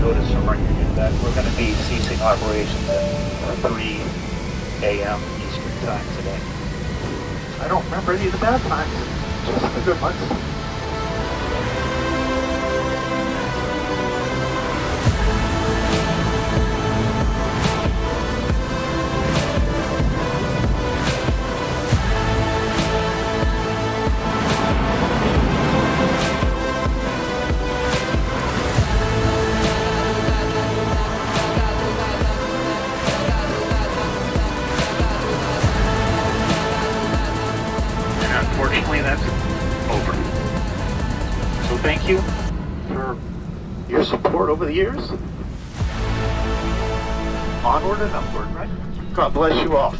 notice from our union that we're going to be ceasing operations at 3 a.m. Eastern Time today. I don't remember any of the bad times, just the good ones. Unfortunately, that's Over. So thank you for your support over the years. Onward and upward, right? God bless you all.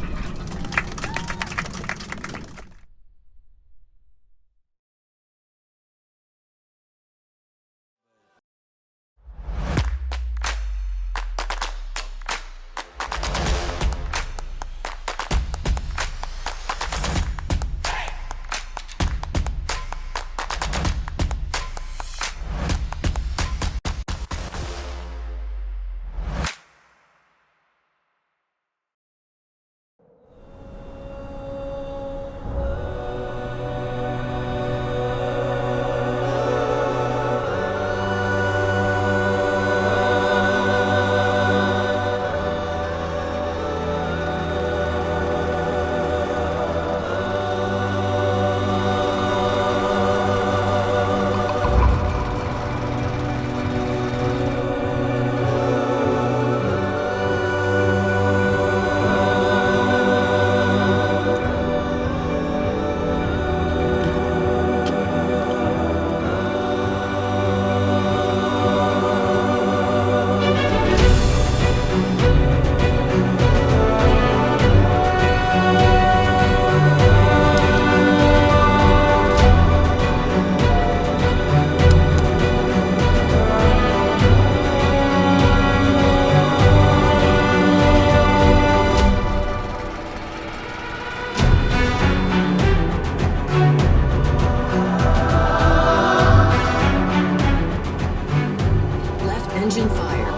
Engine fire.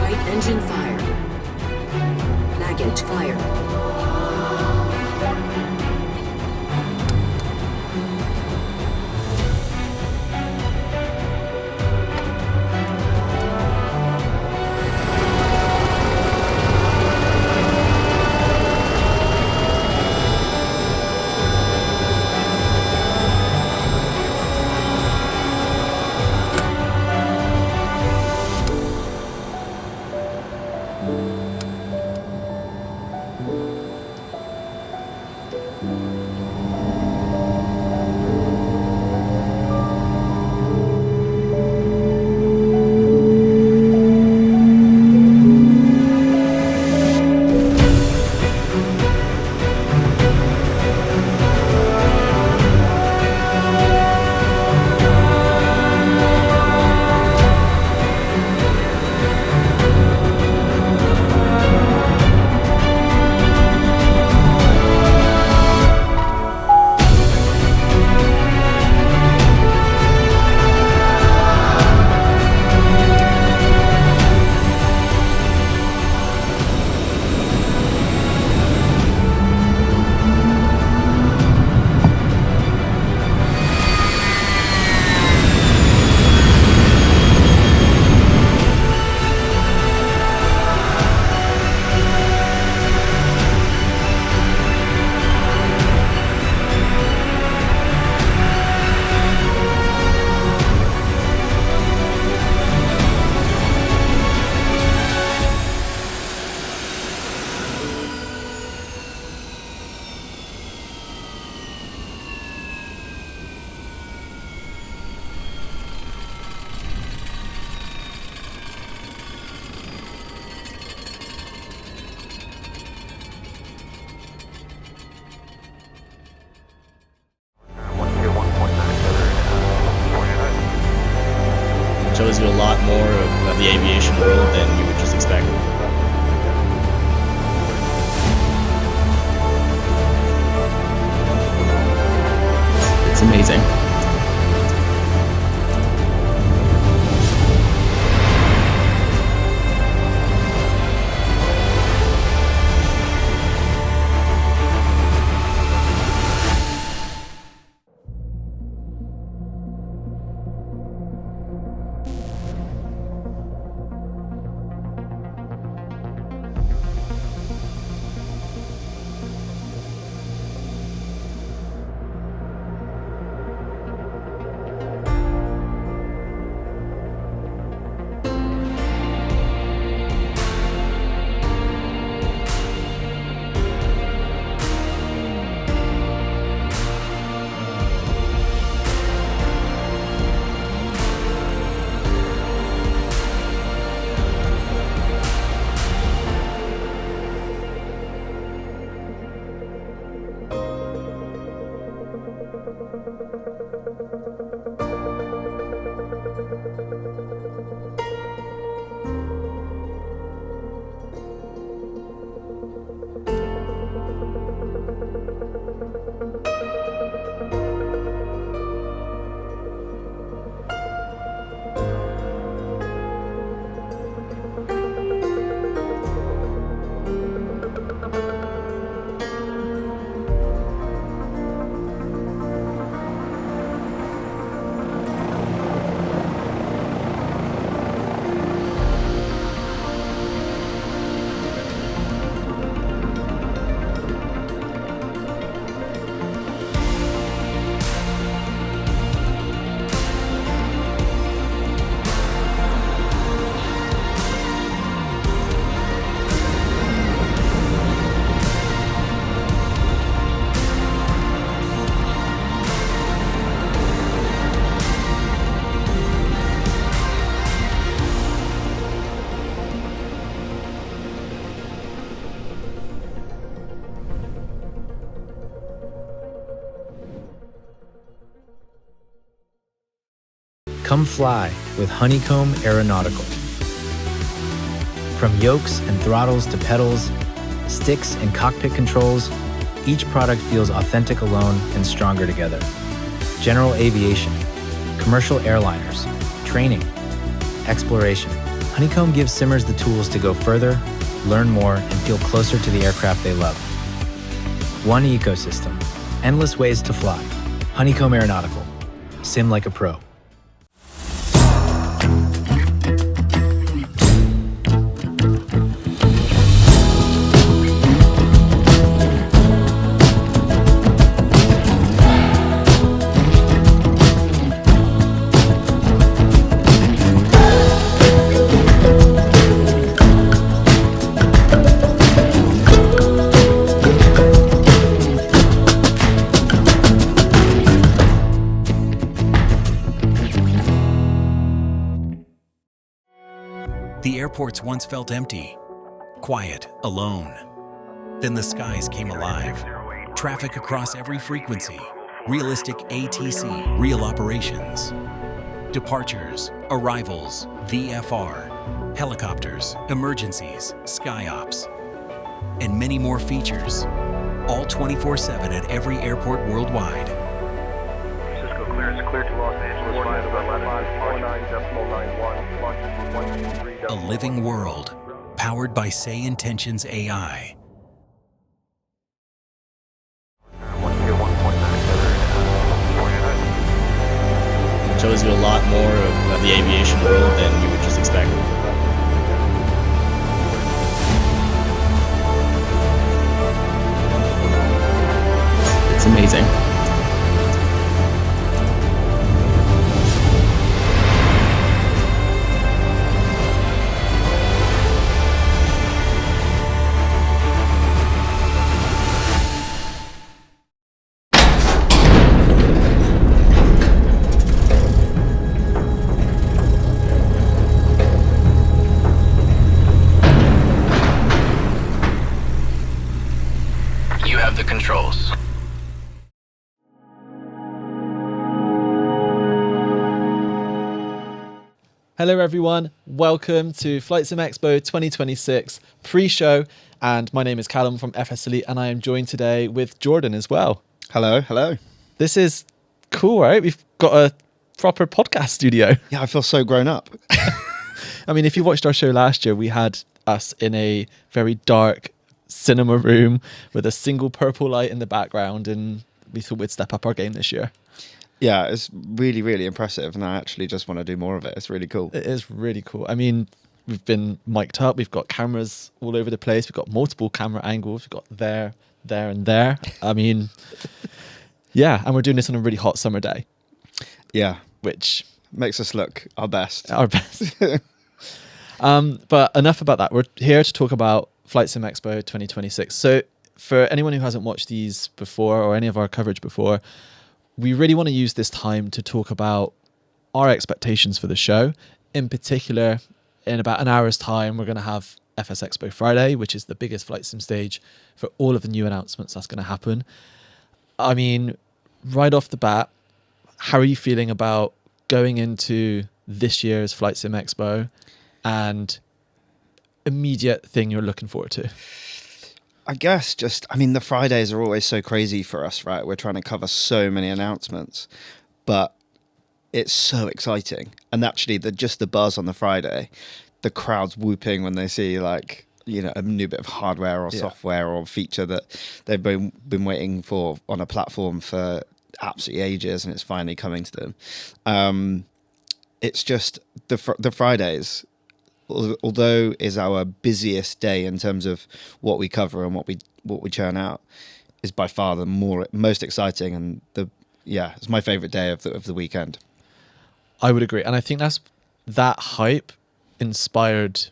Right engine fire. Baggage fire. Shows you a lot more of the aviation world than you would just expect. It's amazing. Come fly with Honeycomb Aeronautical. From yokes and throttles to pedals, sticks and cockpit controls, each product feels authentic alone and stronger together. General aviation, commercial airliners, training, exploration. Honeycomb gives simmers the tools to go further, learn more, and feel closer to the aircraft they love. One ecosystem, endless ways to fly. Honeycomb Aeronautical. Sim like a pro. The airports once felt empty, quiet, alone. Then the skies came alive. Traffic across every frequency, realistic ATC, real operations. Departures, arrivals, VFR, helicopters, emergencies, SkyOps, and many more features, all 24/7 at every airport worldwide. Cisco clearance, clear to Los Angeles, 549.91, A living world, powered by Say Intentions AI. Shows you a lot more of the aviation world than you would just expect. It's amazing. You have the controls. Hello everyone, welcome to FlightSimExpo 2026 pre-show, and my name is Callum from FSElite, and I am joined today with Jordan as well. Hello, hello. This is cool, right? We've got a proper podcast studio. Yeah, I feel so grown up. I mean, if you watched our show last year, we had us in a very dark cinema room with a single purple light in the background, and we thought we'd step up our game this year. Yeah, it's really, really impressive, and I actually just want to do more of it. It's really cool. It is really cool. I mean, we've been mic'd up, we've got cameras all over the place, we've got multiple camera angles, we've got there, and there. I mean, yeah, and we're doing this on a really hot summer day. Yeah, Which makes us look our best. our best. But enough about that. We're here to talk about FlightSimExpo 2026. So for anyone who hasn't watched these before or any of our coverage before, we really want to use this time to talk about our expectations for the show. In particular, in about an hour's time, we're going to have FSExpo Friday, which is the biggest flight sim stage for all of the new announcements that's going to happen. I mean, right off the bat, how are you feeling about going into this year's FlightSimExpo and immediate thing you're looking forward to? I guess the Fridays are always so crazy for us, right? We're trying to cover so many announcements, but it's so exciting. And actually, just the buzz on the Friday, the crowd's whooping when they see a new bit of hardware or software or feature that they've been waiting for on a platform for absolutely ages, and it's finally coming to them. It's just the Fridays, although is our busiest day in terms of what we cover and what we churn out, is by far the most exciting, and it's my favorite day of the weekend. I would agree, and I think that hype inspired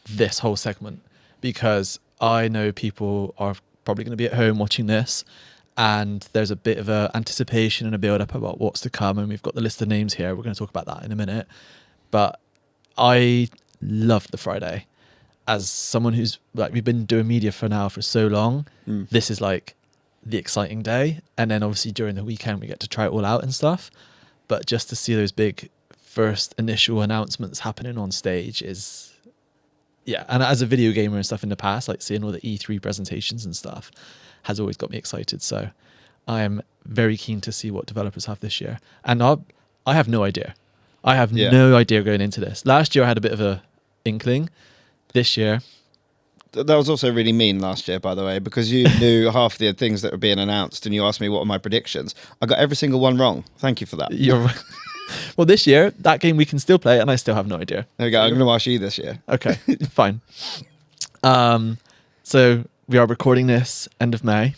this whole segment, because I know people are probably going to be at home watching this, and there's a bit of a anticipation and a build up about what's to come, and we've got the list of names here. We're going to talk about that in a minute, but I love the Friday. As someone who's we've been doing media for so long, this is like the exciting day, and then obviously during the weekend we get to try it all out and stuff. But just to see those big first initial announcements happening on stage is, yeah. And as a video gamer and stuff in the past, like seeing all the E3 presentations and stuff has always got me excited. So I am very keen to see what developers have this year. And I have no idea. I have no idea going into this. Last year I had a bit of a inkling. This year, That was also really mean last year, by the way, because you knew half the things that were being announced and you asked me what were my predictions. I got every single one wrong. Thank you for that. you're well, this year, that game we can still play, and I still have no idea. There we go. I'm going to ask you this year. Okay, fine. So we are recording this end of May.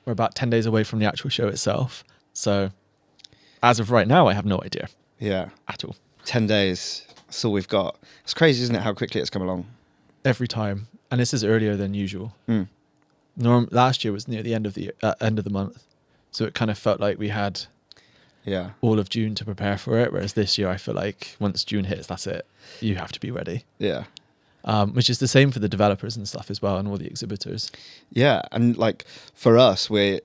We're about 10 days away from the actual show itself. So as of right now, I have no idea Yeah. at all. 10 days. That's all we've got. It's crazy, isn't it, how quickly it's come along? Every time. And this is earlier than usual. Mm. Last year was near the end of the month. So it kind of felt like we had Yeah. all of June to prepare for it. Whereas this year, I feel like once June hits, that's it. You have to be ready. Yeah. Which is the same for the developers and stuff as well, and all the exhibitors. Yeah. And like for us, we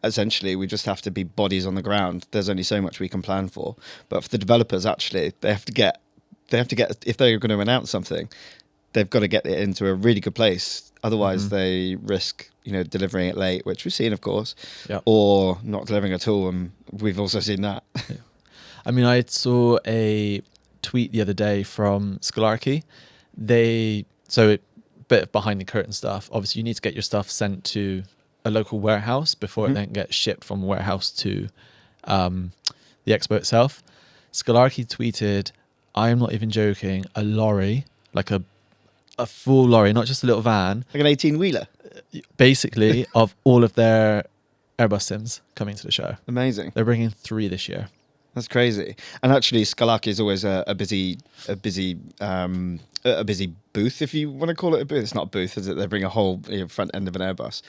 just have to be bodies on the ground. There's only so much we can plan for. But for the developers, actually, they have to get, if they're going to announce something, they've got to get it into a really good place. Otherwise, they risk, delivering it late, which we've seen, of course, or not delivering at all. And we've also seen that. Yeah. I mean, I saw a tweet the other day from Scholarchy. Bit of behind the curtain stuff. Obviously, you need to get your stuff sent to a local warehouse before it then gets shipped from warehouse to the expo itself. Scholarchy tweeted, I am not even joking, a lorry, like a full lorry, not just a little van. Like an 18-wheeler. Basically, of all of their Airbus sims coming to the show. Amazing. They're bringing 3 this year. That's crazy. And actually, Scholarchy is always a busy booth, if you want to call it a booth. It's not a booth, is it? They bring a whole front end of an Airbus.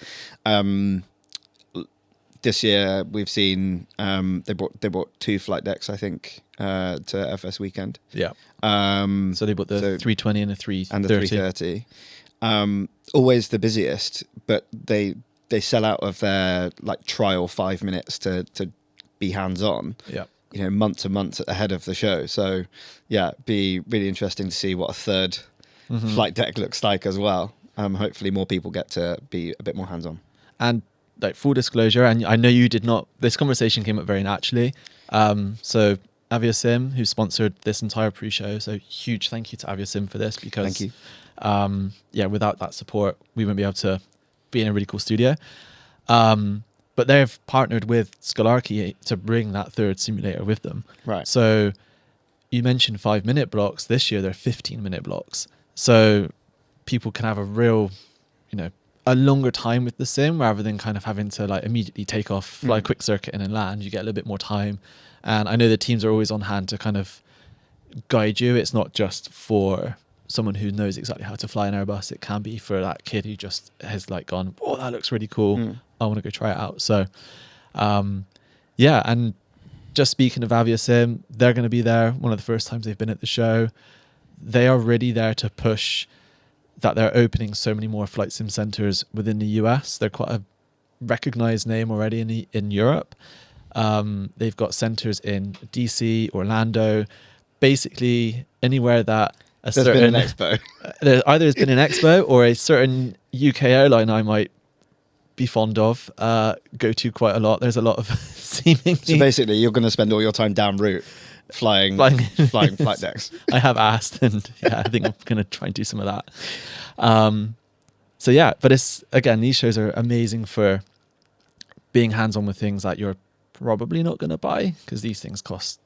This year we've seen they brought 2 flight decks, I think, to FS weekend. Yeah. So they bought the 320 and the 330. And the 330. Always the busiest, but they sell out of their trial 5 minutes to be hands on. Yeah. Month to month ahead of the show. So yeah, be really interesting to see what a third flight deck looks like as well. Hopefully more people get to be a bit more hands on. And full disclosure, and I know you did not, this conversation came up very naturally. So Aviasim, who sponsored this entire pre-show, so huge thank you to Aviasim for this, because thank you. Without that support, we wouldn't be able to be in a really cool studio. But they've partnered with Scholarchy to bring that third simulator with them. Right. So you mentioned 5-minute blocks. This year they're 15-minute blocks. So people can have a real, a longer time with the sim rather than kind of having to immediately take off, fly a quick circuit and then land. You get a little bit more time. And I know the teams are always on hand to kind of guide you. It's not just for someone who knows exactly how to fly an Airbus. It can be for that kid who just has gone, oh, that looks really cool. I want to go try it out. So, and just speaking of Aviasim, they're going to be there. One of the first times they've been at the show. They are really there to push that they're opening so many more flight sim centers within the US. They're quite a recognized name already in Europe. They've got centers in DC, Orlando, basically anywhere that there's been an expo. Either has been an expo or a certain UK airline I might be fond of, go to quite a lot. There's a lot of seemingly... So basically, you're going to spend all your time down route flying flight decks. I have asked, and I think I'm going to try and do some of that. But it's, again, these shows are amazing for being hands-on with things that you're probably not going to buy, because these things cost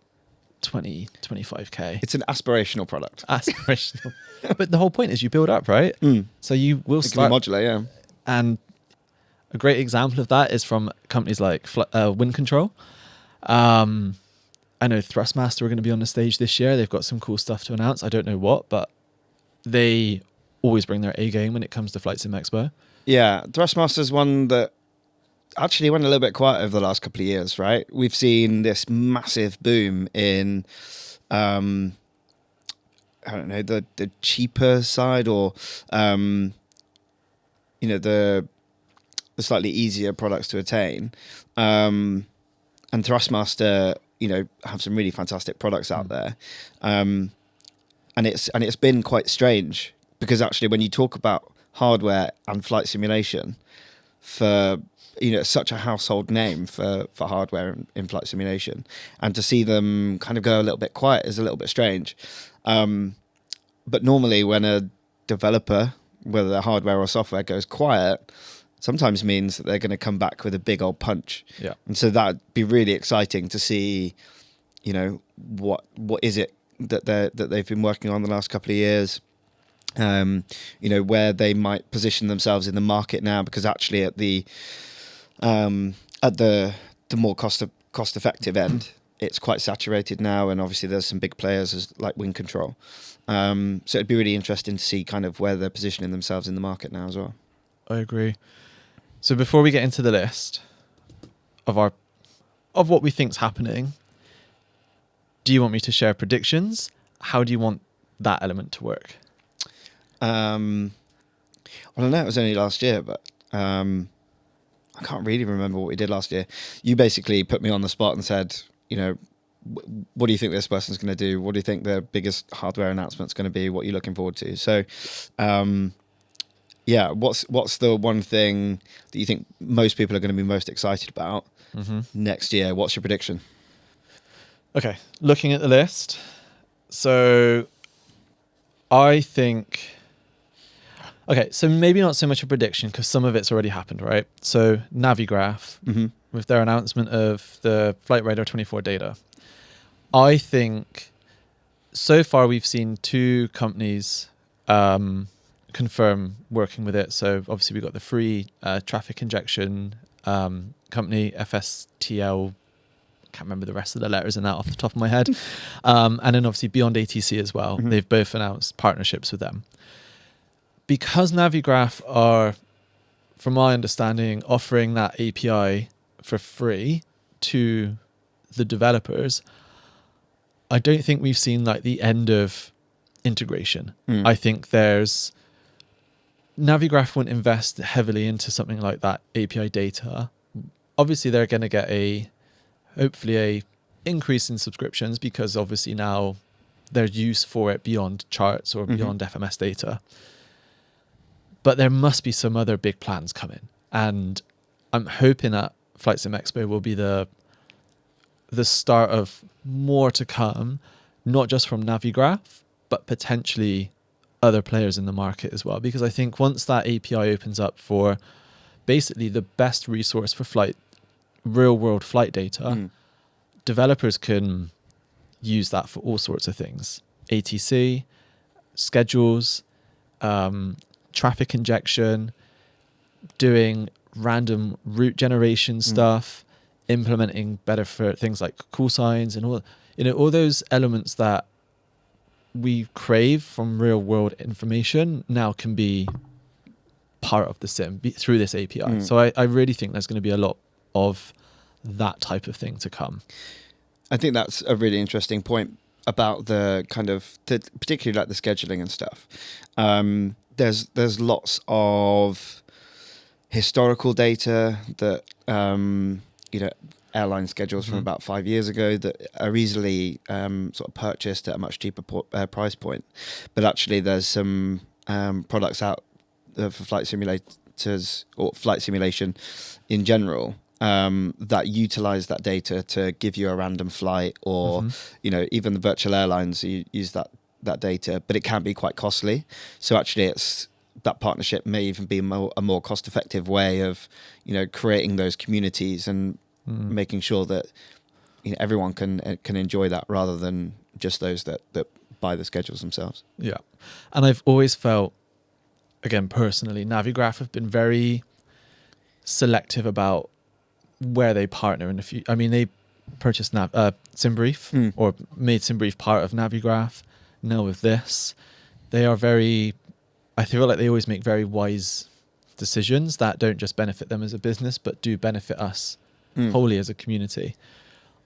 25k. It's an aspirational product. Aspirational. But the whole point is you build up, right? So you will start... modular, yeah. And a great example of that is from companies like Wind Control. I know Thrustmaster are going to be on the stage this year. They've got some cool stuff to announce. I don't know what, but they always bring their A game when it comes to FlightSimExpo. Yeah, Thrustmaster's one that actually went a little bit quiet over the last couple of years, right? We've seen this massive boom in, I don't know, the cheaper side, or, the slightly easier products to attain. And Thrustmaster have some really fantastic products out there. And it's been quite strange because actually when you talk about hardware and flight simulation, for it's such a household name for hardware in flight simulation, and to see them kind of go a little bit quiet is a little bit strange. But normally when a developer, whether they're hardware or software, goes quiet, sometimes means that they're going to come back with a big old punch. Yeah. And so that'd be really exciting to see, what is it that they've been working on the last couple of years, where they might position themselves in the market now, because actually at the more cost effective end, it's quite saturated now, and obviously there's some big players like Wing Control. So it'd be really interesting to see kind of where they're positioning themselves in the market now as well. I agree. So before we get into the list of what we think's happening, do you want me to share predictions? How do you want that element to work? Well, I know it was only last year, but I can't really remember what we did last year. You basically put me on the spot and said, what do you think this person's going to do? What do you think the biggest hardware announcement's going to be? What are you looking forward to? So, what's the one thing that you think most people are going to be most excited about next year? What's your prediction? Okay, looking at the list. So I think... Okay, so maybe not so much a prediction because some of it's already happened, right? So Navigraph, with their announcement of the Flight Radar 24 data, I think so far we've seen 2 companies confirm working with it. So obviously we've got the free traffic injection company, FSTL. Can't remember the rest of the letters in that off the top of my head. And then obviously Beyond ATC as well. They've both announced partnerships with them. Because Navigraph are, from my understanding, offering that API for free to the developers, I don't think we've seen like the end of integration. I think Navigraph won't invest heavily into something like that API data. Obviously, they're going to get hopefully a increase in subscriptions because obviously now there's use for it beyond charts or beyond FMS data. But there must be some other big plans coming. And I'm hoping that FlightSimExpo will be the start of more to come, not just from Navigraph, but potentially other players in the market as well. Because I think once that API opens up for basically the best resource for real-world flight data, developers can use that for all sorts of things. ATC, schedules, traffic injection, doing random route generation stuff, implementing better for things like call signs and all those elements that we crave from real world information now can be part of the sim through this API. So I really think there's going to be a lot of that type of thing to come. I think that's a really interesting point about the kind of, particularly like the scheduling and stuff. There's lots of historical data that airline schedules from about 5 years ago that are easily sort of purchased at a much cheaper price point. But actually, there's some products out for flight simulators or flight simulation in general that utilize that data to give you a random flight, or even the virtual airlines use that data, but it can be quite costly. So actually, that partnership may even be a more cost-effective way of creating those communities and making sure that everyone can enjoy that rather than just those that buy the schedules themselves. Yeah, and I've always felt, again personally, Navigraph have been very selective about where they partner in the future. I mean, they purchased SimBrief or made SimBrief part of Navigraph. Now with this, they are I feel like they always make very wise decisions that don't just benefit them as a business, but do benefit us wholly as a community.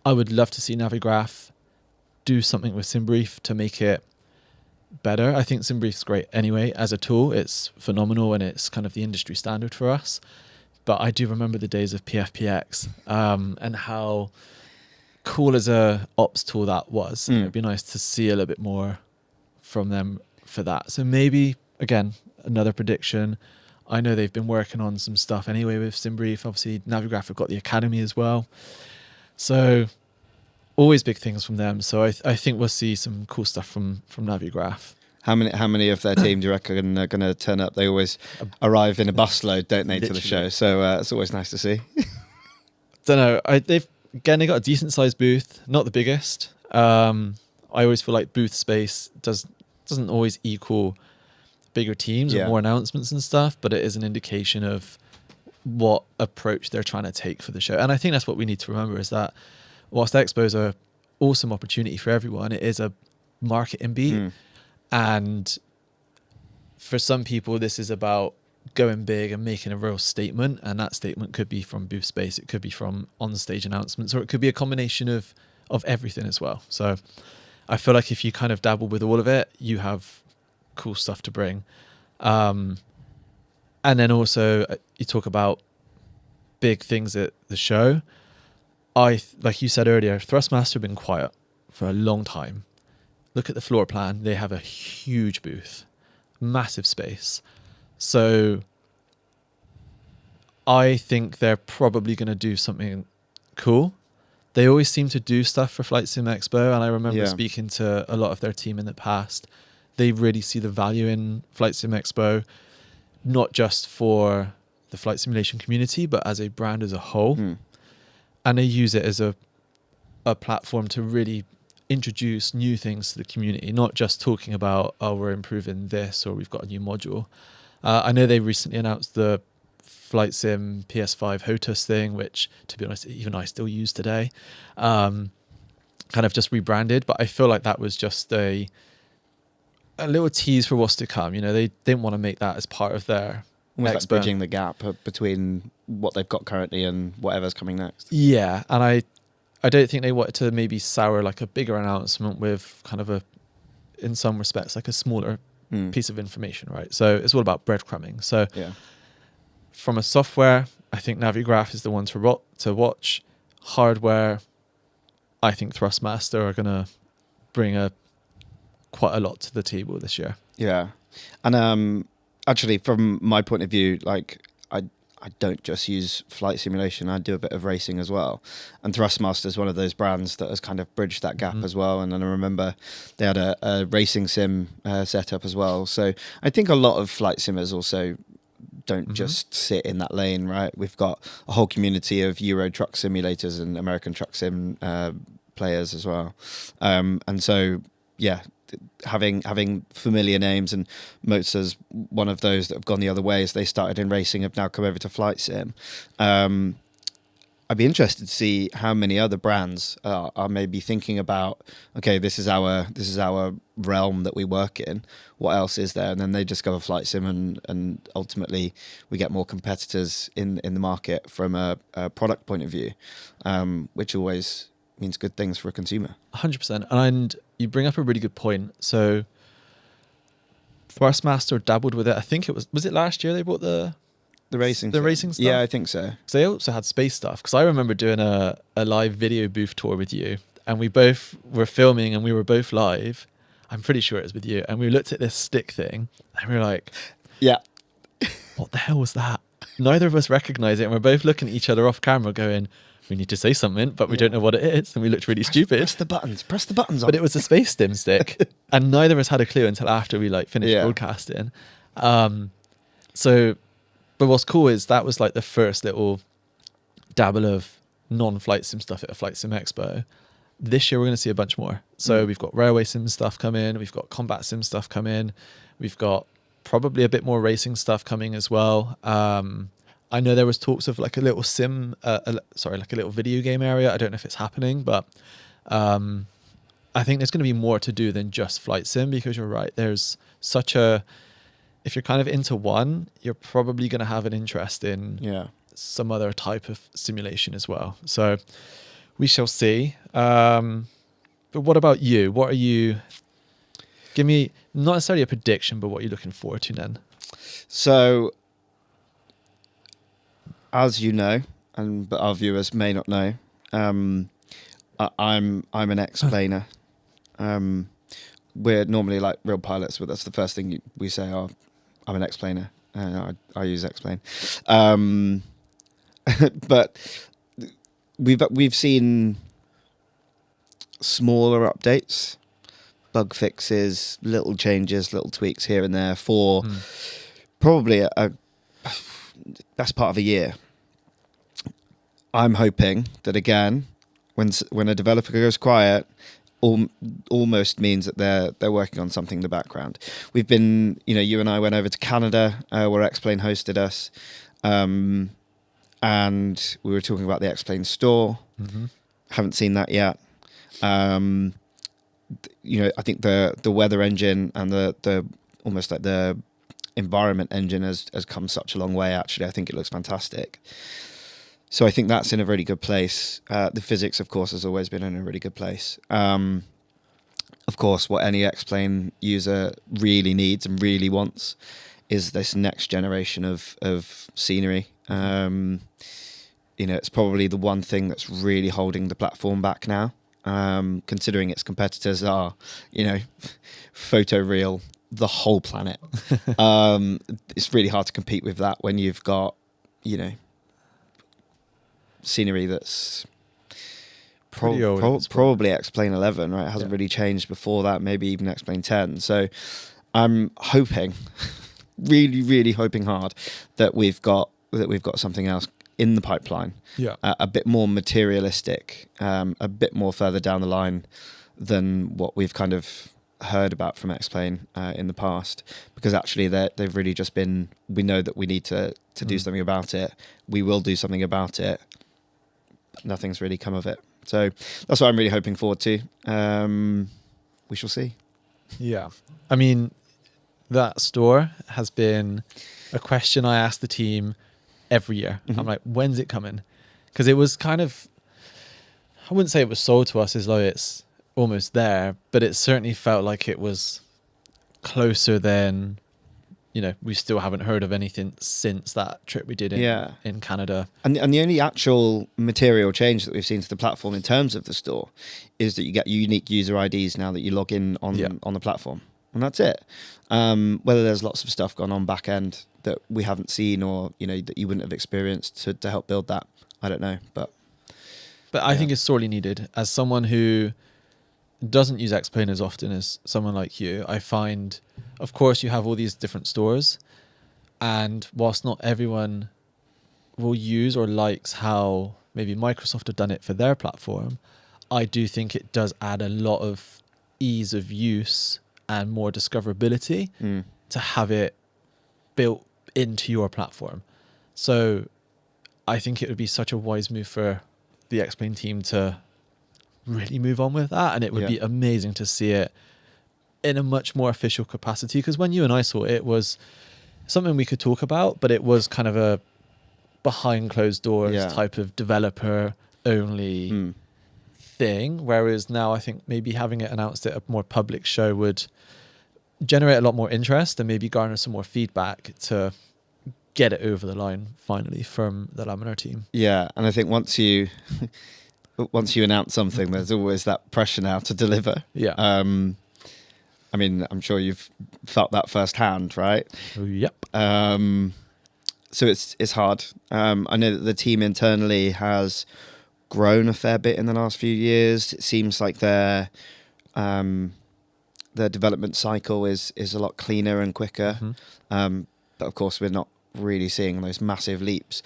I would love to see Navigraph do something with SimBrief to make it better. I think SimBrief's great anyway as a tool. It's phenomenal and it's kind of the industry standard for us. But I do remember the days of PFPX and how cool as a ops tool that was, Mm. it'd be nice to see a little bit more from them for that. So maybe, again, another prediction. I know they've been working on some stuff anyway with SimBrief. Obviously, Navigraph have got the Academy as well. So always big things from them. So I think we'll see some cool stuff from Navigraph. How many of their team do you reckon are going to turn up? They always arrive in a busload, don't they, to the show? Literally. So it's always nice to see. Don't know. They got a decent sized booth, not the biggest. I always feel like booth space doesn't always equal bigger teams Yeah. or more announcements and stuff, but it is an indication of what approach they're trying to take for the show. And I think that's what we need to remember, is that whilst Expo is a awesome opportunity for everyone, it is a marketing beat. And for some people, this is about going big and making a real statement. And that statement could be from booth space, it could be from on-stage announcements, or it could be a combination of everything as well. So I feel like if you kind of dabble with all of it, you have cool stuff to bring. And then also you talk about big things at the show. Like you said earlier, Thrustmaster have been quiet for a long time. Look at the floor plan. They have a huge booth, massive space. So I think they're probably going to do something cool. They always seem to do stuff for FlightSimExpo, and I remember speaking to a lot of their team in the past. They really see the value in FlightSimExpo, not just for the flight simulation community, but as a brand as a whole. And they use it as a platform to really introduce new things to the community, not just talking about, oh, we're improving this or we've got a new module. I know they recently announced the Flight Sim PS5 HOTUS thing, which, to be honest, even I still use today. Kind of just rebranded, but I feel like that was just a little tease for what's to come. You know, they didn't want to make that as part of their Almost like expo. bridging the gap between what they've got currently and whatever's coming next. Yeah, and I don't think they wanted to maybe sour like a bigger announcement with kind of in some respects, like a smaller piece of information, right? So it's all about breadcrumbing. So from a software, I think Navigraph is the one to watch. Hardware, I think Thrustmaster are going to bring quite a lot to the table this year. Yeah. And actually, from my point of view, like I don't just use flight simulation, I do a bit of racing as well. And Thrustmaster is one of those brands that has kind of bridged that gap as well. And then I remember they had a racing sim setup as well. So I think a lot of flight simmers also don't just sit in that lane, right? We've got a whole community of Euro truck simulators and American truck sim players as well. And so, yeah, having familiar names, and Mozart's one of those that have gone the other way as they started in racing, have now come over to flight sim. I'd be interested to see how many other brands are maybe thinking about, okay, this is our realm that we work in. What else is there? And then they discover flight sim, and ultimately we get more competitors in the market from a product point of view, which always means good things for a consumer. 100%. And you bring up a really good point. So Thrustmaster dabbled with it. I think it was it last year they bought the racing stuff? Yeah, I think so. Because they also had space stuff. Because I remember doing a live video booth tour with you, and we both were filming and we were both live. I'm pretty sure it was with you. And we looked at this stick thing and we were like, yeah, what the hell was that? Neither of us recognized it. And we're both looking at each other off camera going, we need to say something, but we don't know what it is. And we looked really stupid. Press the buttons on. But it was a space stim stick. And neither of us had a clue until after we finished broadcasting. But what's cool is that was like the first little dabble of non-flight sim stuff at a FlightSimExpo. This year we're going to see a bunch more. So we've got railway sim stuff coming, we've got combat sim stuff coming, we've got probably a bit more racing stuff coming as well. I know there was talks of like a little like a little video game area. I don't know if it's happening, but I think there's going to be more to do than just flight sim, because you're right. There's if you're kind of into one, you're probably going to have an interest in some other type of simulation as well. So we shall see. But what about you? What are you... Give me not necessarily a prediction, but what are you looking forward to then? So, as you know, but our viewers may not know, I'm an explainer. We're normally like real pilots, but that's the first thing we say. Oh, I'm an explainer. I use explain. But we've seen smaller updates, bug fixes, little changes, little tweaks here and there for probably a best part of a year. I'm hoping that again, when a developer goes quiet, almost means that they're working on something in the background. We've been, you and I went over to Canada where X-Plane hosted us, and we were talking about the X-Plane store. Haven't seen that yet. I think the weather engine and the almost like the environment engine has come such a long way. Actually, I think it looks fantastic. So I think that's in a really good place. The physics, of course, has always been in a really good place. Of course, what any X-Plane user really needs and really wants is this next generation of scenery. It's probably the one thing that's really holding the platform back now, considering its competitors are, photoreal the whole planet. It's really hard to compete with that when you've got, scenery that's probably X-Plane 11, right? It hasn't really changed before that, maybe even X-Plane 10. So I'm hoping, really, really hoping hard that we've got something else in the pipeline. Yeah. A bit more materialistic, a bit more further down the line than what we've kind of heard about from X-Plane in the past, because actually they've really just been, we know that we need to do something about it. We will do something about it. Nothing's really come of it. So that's what I'm really hoping forward to. We shall see. Yeah. I mean, that store has been a question I ask the team every year. I'm like, when's it coming? Because it was kind of, I wouldn't say it was sold to us as though it's almost there, but it certainly felt like it was closer than, we still haven't heard of anything since that trip we did in Canada. And the only actual material change that we've seen to the platform in terms of the store is that you get unique user IDs now that you log in on the platform. And that's it. Whether there's lots of stuff gone on back end that we haven't seen or, that you wouldn't have experienced to help build that, I don't know. But I think it's sorely needed. As someone who doesn't use X-Plane as often as someone like you, I find, of course, you have all these different stores, and whilst not everyone will use or likes how maybe Microsoft have done it for their platform, I do think it does add a lot of ease of use and more discoverability to have it built into your platform. So I think it would be such a wise move for the X-Plane team to really move on with that, and it would be amazing to see it in a much more official capacity, because when you and I saw it, it was something we could talk about, but it was kind of a behind closed doors type of developer only thing, whereas now I think maybe having it announced at a more public show would generate a lot more interest and maybe garner some more feedback to get it over the line finally from the Laminar team. Yeah, and I think once you announce something, there's always that pressure now to deliver. Yeah. I mean, I'm sure you've felt that firsthand, right? Yep. So it's hard. I know that the team internally has grown a fair bit in the last few years. It seems like their development cycle is a lot cleaner and quicker. But of course, we're not really seeing those massive leaps.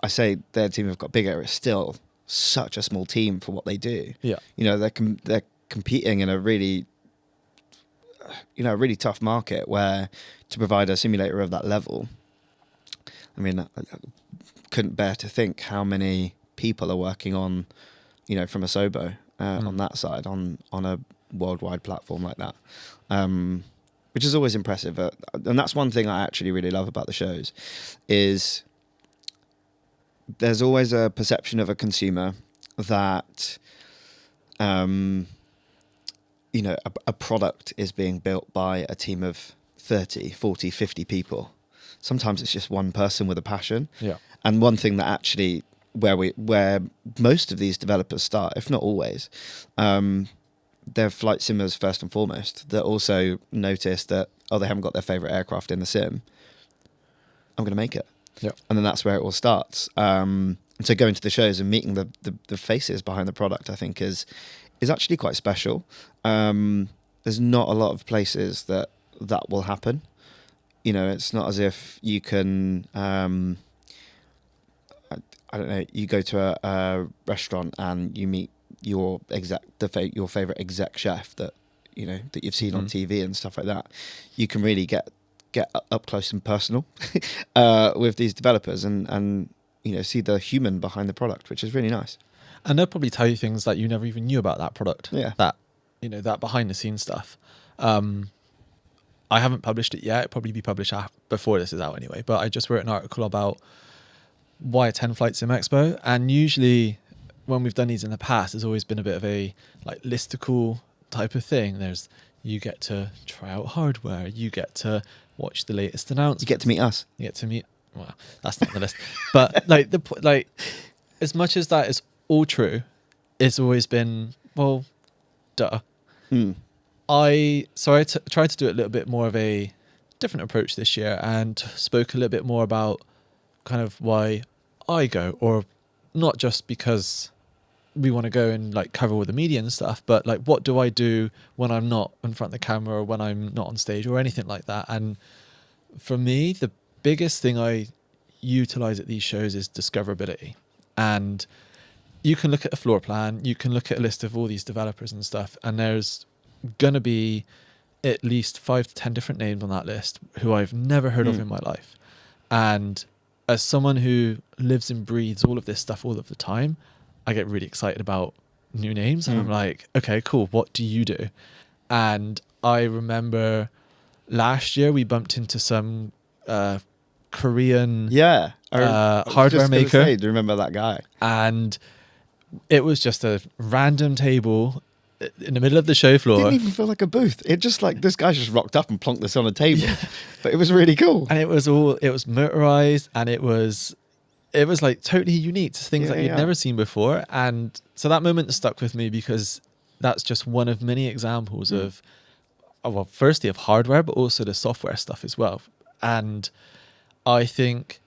I say their team have got bigger. It's still such a small team for what they do. Yeah. They're competing in a really tough market where to provide a simulator of that level, I mean, I couldn't bear to think how many people are working on, from a Sobo on that side, on a worldwide platform like that, which is always impressive. And that's one thing I actually really love about the shows is there's always a perception of a consumer that, a product is being built by a team of 30, 40, 50 people. Sometimes it's just one person with a passion. Yeah. And one thing that actually where most of these developers start, if not always. They're flight simmers first and foremost that also notice that, oh, they haven't got their favorite aircraft in the sim. I'm going to make it. Yeah. And then that's where it all starts. So going to the shows and meeting the faces behind the product, I think is actually quite special. There's not a lot of places that will happen. You know, it's not as if you can, I don't know, you go to a restaurant and you meet your your favorite exec chef that you've seen on TV and stuff like that. You can really get up close and personal with these developers and see the human behind the product, which is really nice. And they'll probably tell you things that you never even knew about that product. Yeah. That that behind the scenes stuff. I haven't published it yet. It'll probably be published before this is out anyway. But I just wrote an article about why attend FlightSimExpo, and usually when we've done these in the past, there's always been a bit of a like listicle type of thing. You get to try out hardware, you get to watch the latest announcements, you get to meet us, you get to meet. Well, that's not the list, but like as much as that is all true, it's always been duh. I tried to do a little bit more of a different approach this year and spoke a little bit more about kind of why I go, or not just because we want to go and like cover all the media and stuff, but like what do I do when I'm not in front of the camera or when I'm not on stage or anything like that. And for me, the biggest thing I utilize at these shows is discoverability. And you can look at a floor plan, you can look at a list of all these developers and stuff, and there's gonna be at least 5 to 10 different names on that list who I've never heard of in my life. And as someone who lives and breathes all of this stuff all of the time, I get really excited about new names, and I'm like, okay, cool, what do you do? And I remember last year we bumped into some Korean hardware maker. Do you remember that guy? And it was just a random table in the middle of the show floor. It didn't even feel like a booth. It just like, this guy just rocked up and plonked this on a table. But it was really cool. And it was motorized, and it was like totally unique to things that you'd never seen before. And so that moment stuck with me because that's just one of many examples of, well, firstly of hardware, but also the software stuff as well. And I think,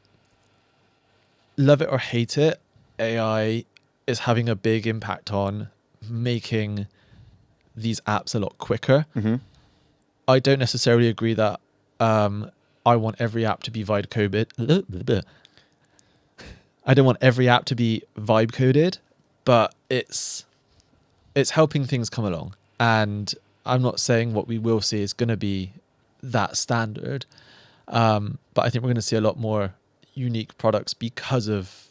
love it or hate it, AI is having a big impact on making these apps a lot quicker. I don't necessarily agree that I want every app to be vibe coded. I don't want every app to be vibe coded, but it's helping things come along. And I'm not saying what we will see is going to be that standard, but I think we're going to see a lot more unique products because of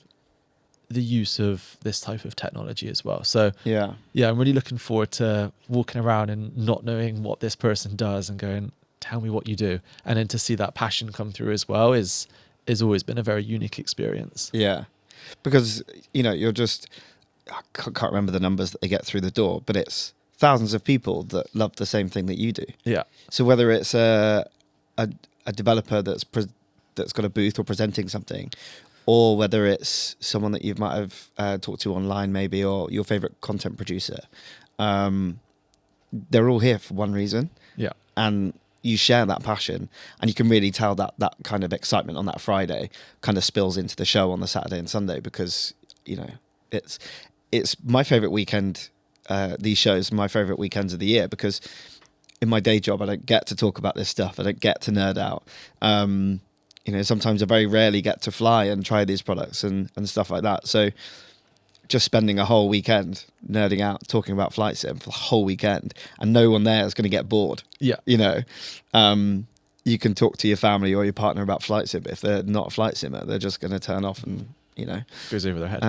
the use of this type of technology as well. So yeah, I'm really looking forward to walking around and not knowing what this person does and going, tell me what you do. And then to see that passion come through as well is always been a very unique experience. Yeah, because you're just, I can't remember the numbers that they get through the door, but it's thousands of people that love the same thing that you do. Yeah. So whether it's a developer that's got a booth or presenting something, or whether it's someone that you might have talked to online maybe, or your favorite content producer, they're all here for one reason. Yeah. And you share that passion, and you can really tell that kind of excitement on that Friday kind of spills into the show on the Saturday and Sunday, because it's my favorite weekend. These shows, my favorite weekends of the year, because in my day job I don't get to talk about this stuff. I don't get to nerd out. Sometimes I very rarely get to fly and try these products and stuff like that. So just spending a whole weekend nerding out, talking about flight sim for the whole weekend, and no one there is going to get bored. Yeah. You can talk to your family or your partner about flight sim, but if they're not a flight simmer, they're just going to turn off and, goes over their head.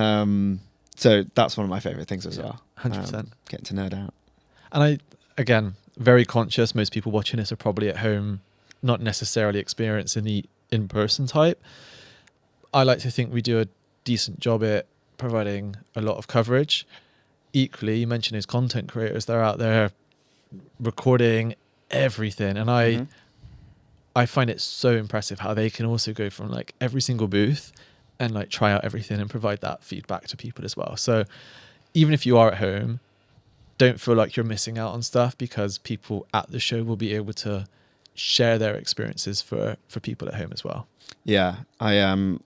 So that's one of my favorite things as well. 100%. Getting to nerd out. And I, again, very conscious, most people watching this are probably at home, not necessarily experiencing the in-person type. I like to think we do a decent job at providing a lot of coverage. Equally, you mentioned his content creators, they're out there recording everything, and I find it so impressive how they can also go from like every single booth and like try out everything and provide that feedback to people as well. So even if you are at home, don't feel like you're missing out on stuff, because people at the show will be able to share their experiences for people at home as well. Yeah, I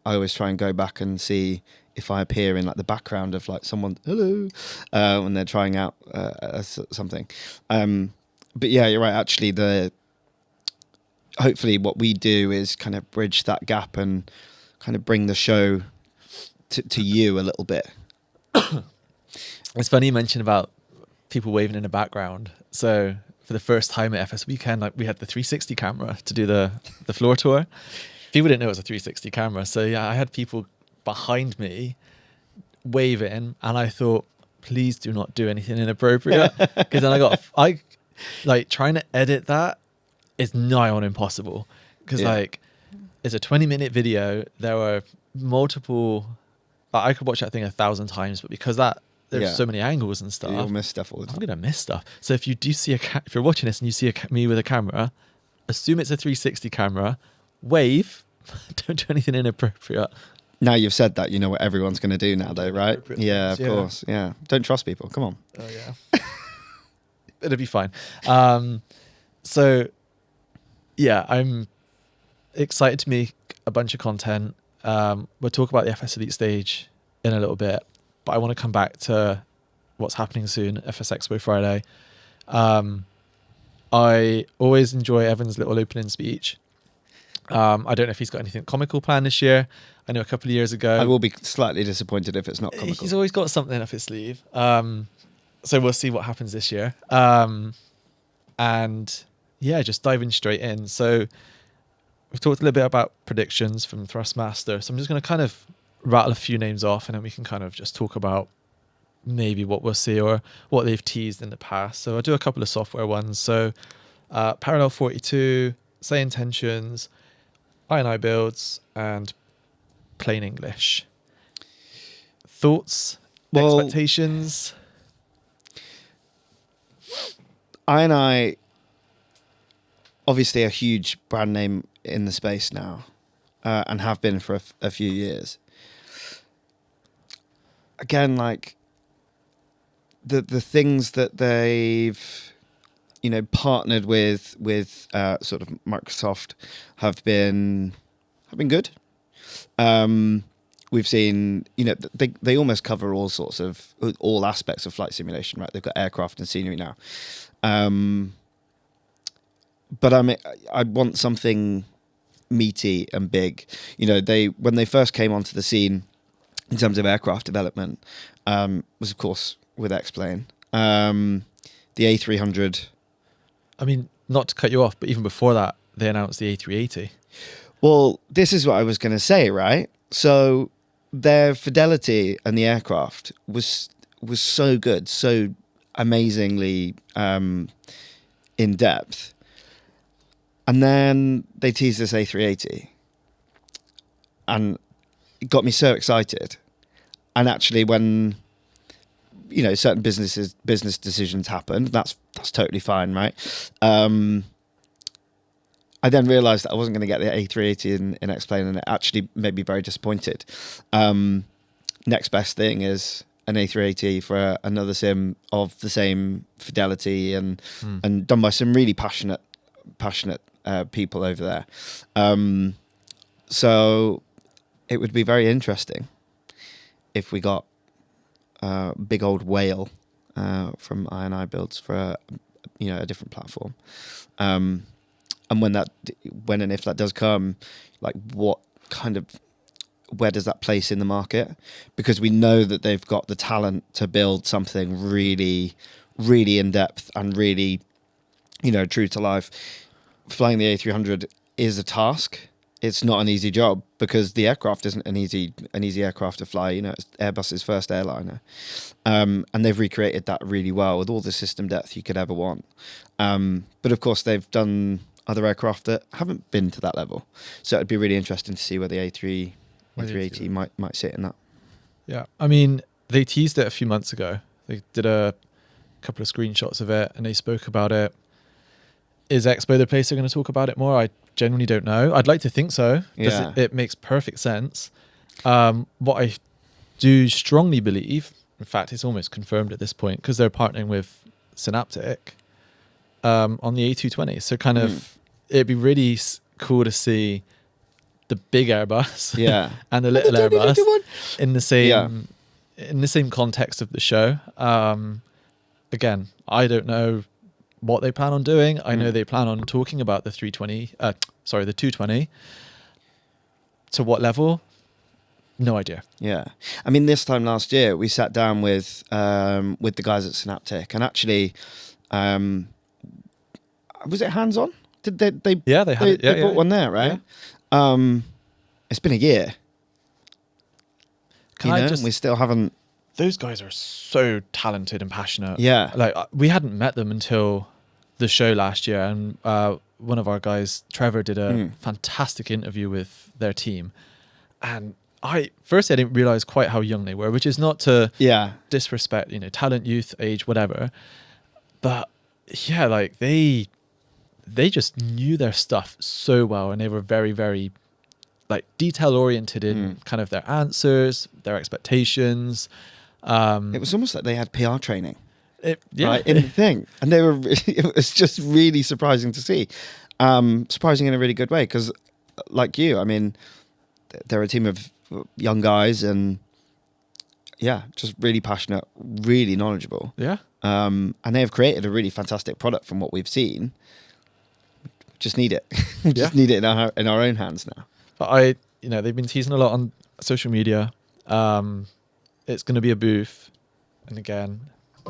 always try and go back and see if I appear in like the background of like someone, hello, when they're trying out something. But yeah, you're right. Actually, hopefully what we do is kind of bridge that gap and kind of bring the show to you a little bit. It's funny you mentioned about people waving in the background. So for the first time at FS Weekend, like we had the 360 camera to do the floor tour. People didn't know it was a 360 camera. So yeah, I had people behind me waving, and I thought, please do not do anything inappropriate. Because then I like trying to edit that is nigh on impossible. Because like it's a 20-minute video. There were multiple, I could watch that thing 1,000 times, but because there's so many angles and stuff, you'll miss stuff all the time. I'm gonna miss stuff. So if you do see if you're watching this and you see me with a camera, assume it's a 360 camera, wave, don't do anything inappropriate. Now you've said that, you know what everyone's going to do now, though, right? Yeah, of course. Yeah, don't trust people. Come on. Oh yeah, it'll be fine. So yeah, I'm excited to make a bunch of content. We'll talk about the FSElite stage in a little bit, but I want to come back to what's happening soon, FSExpo Friday. I always enjoy Evan's little opening speech. I don't know if he's got anything comical planned this year. I know a couple of years ago, I will be slightly disappointed if it's not comical. He's always got something up his sleeve. So we'll see what happens this year. And yeah, just diving straight in. So we've talked a little bit about predictions from Thrustmaster. So I'm just going to kind of rattle a few names off, and then we can kind of just talk about maybe what we'll see or what they've teased in the past. So I'll do a couple of software ones. So Parallel 42, Say Intentions, INI Builds, and Plain English. Thoughts? Expectations? INI, obviously a huge brand name in the space now, and have been for a few years. Again, like the things that they've, you know, partnered with sort of Microsoft have been good. We've seen, you know, they almost cover all aspects of flight simulation, right? They've got aircraft and scenery now. But I mean, I want something meaty and big. You know, when they first came onto the scene in terms of aircraft development, was of course with X-Plane. The A300. I mean, not to cut you off, but even before that, they announced the A380. Well, this is what I was going to say, right? So their fidelity and the aircraft was so good, so amazingly in depth. And then they teased this A380, and it got me so excited. And actually, when, you know, certain business decisions happened, that's totally fine, right? I then realised that I wasn't going to get the A380 in X-Plane, and it actually made me very disappointed. Next best thing is an A380 for another sim of the same fidelity and done by some really passionate people over there. So it would be very interesting if we got a big old whale from INI Builds for a different platform. And when and if that does come, like where does that place in the market? Because we know that they've got the talent to build something really, really in depth and really, you know, true to life. Flying the A300 is a task. It's not an easy job because the aircraft isn't an easy aircraft to fly. You know, it's Airbus's first airliner, and they've recreated that really well with all the system depth you could ever want. But of course, they've done other aircraft that haven't been to that level. So it'd be really interesting to see where the A380 might sit in that. Yeah, I mean, they teased it a few months ago. They did a couple of screenshots of it, and they spoke about it. Is Expo the place they're going to talk about it more? I genuinely don't know. I'd like to think so. Yeah. It makes perfect sense. What I do strongly believe, in fact, it's almost confirmed at this point because they're partnering with Synaptic on the A220. So kind of, it'd be really cool to see the big Airbus and the little Airbus in the same context of the show. Again, I don't know what they plan on doing. I know they plan on talking about the 220. To what level? No idea. Yeah. I mean, this time last year, we sat down with the guys at Synaptic, and actually, was it hands-on? Did they bought one there, right? Yeah. It's been a year. We still haven't. Those guys are so talented and passionate. Yeah. Like, we hadn't met them until the show last year, and one of our guys, Trevor, did a fantastic interview with their team. And I didn't realize quite how young they were, which is not to disrespect, talent, youth, age, whatever. But yeah, like they just knew their stuff so well, and they were very, very like detail oriented in kind of their answers, their expectations. It was almost like they had PR training. Right, in the thing, and they were. It was just really surprising to see, surprising in a really good way. Because, like you, I mean, they're a team of young guys, and just really passionate, really knowledgeable. Yeah, and they have created a really fantastic product from what we've seen. Just need it. Just need it in our own hands now. But they've been teasing a lot on social media. It's going to be a booth, and again,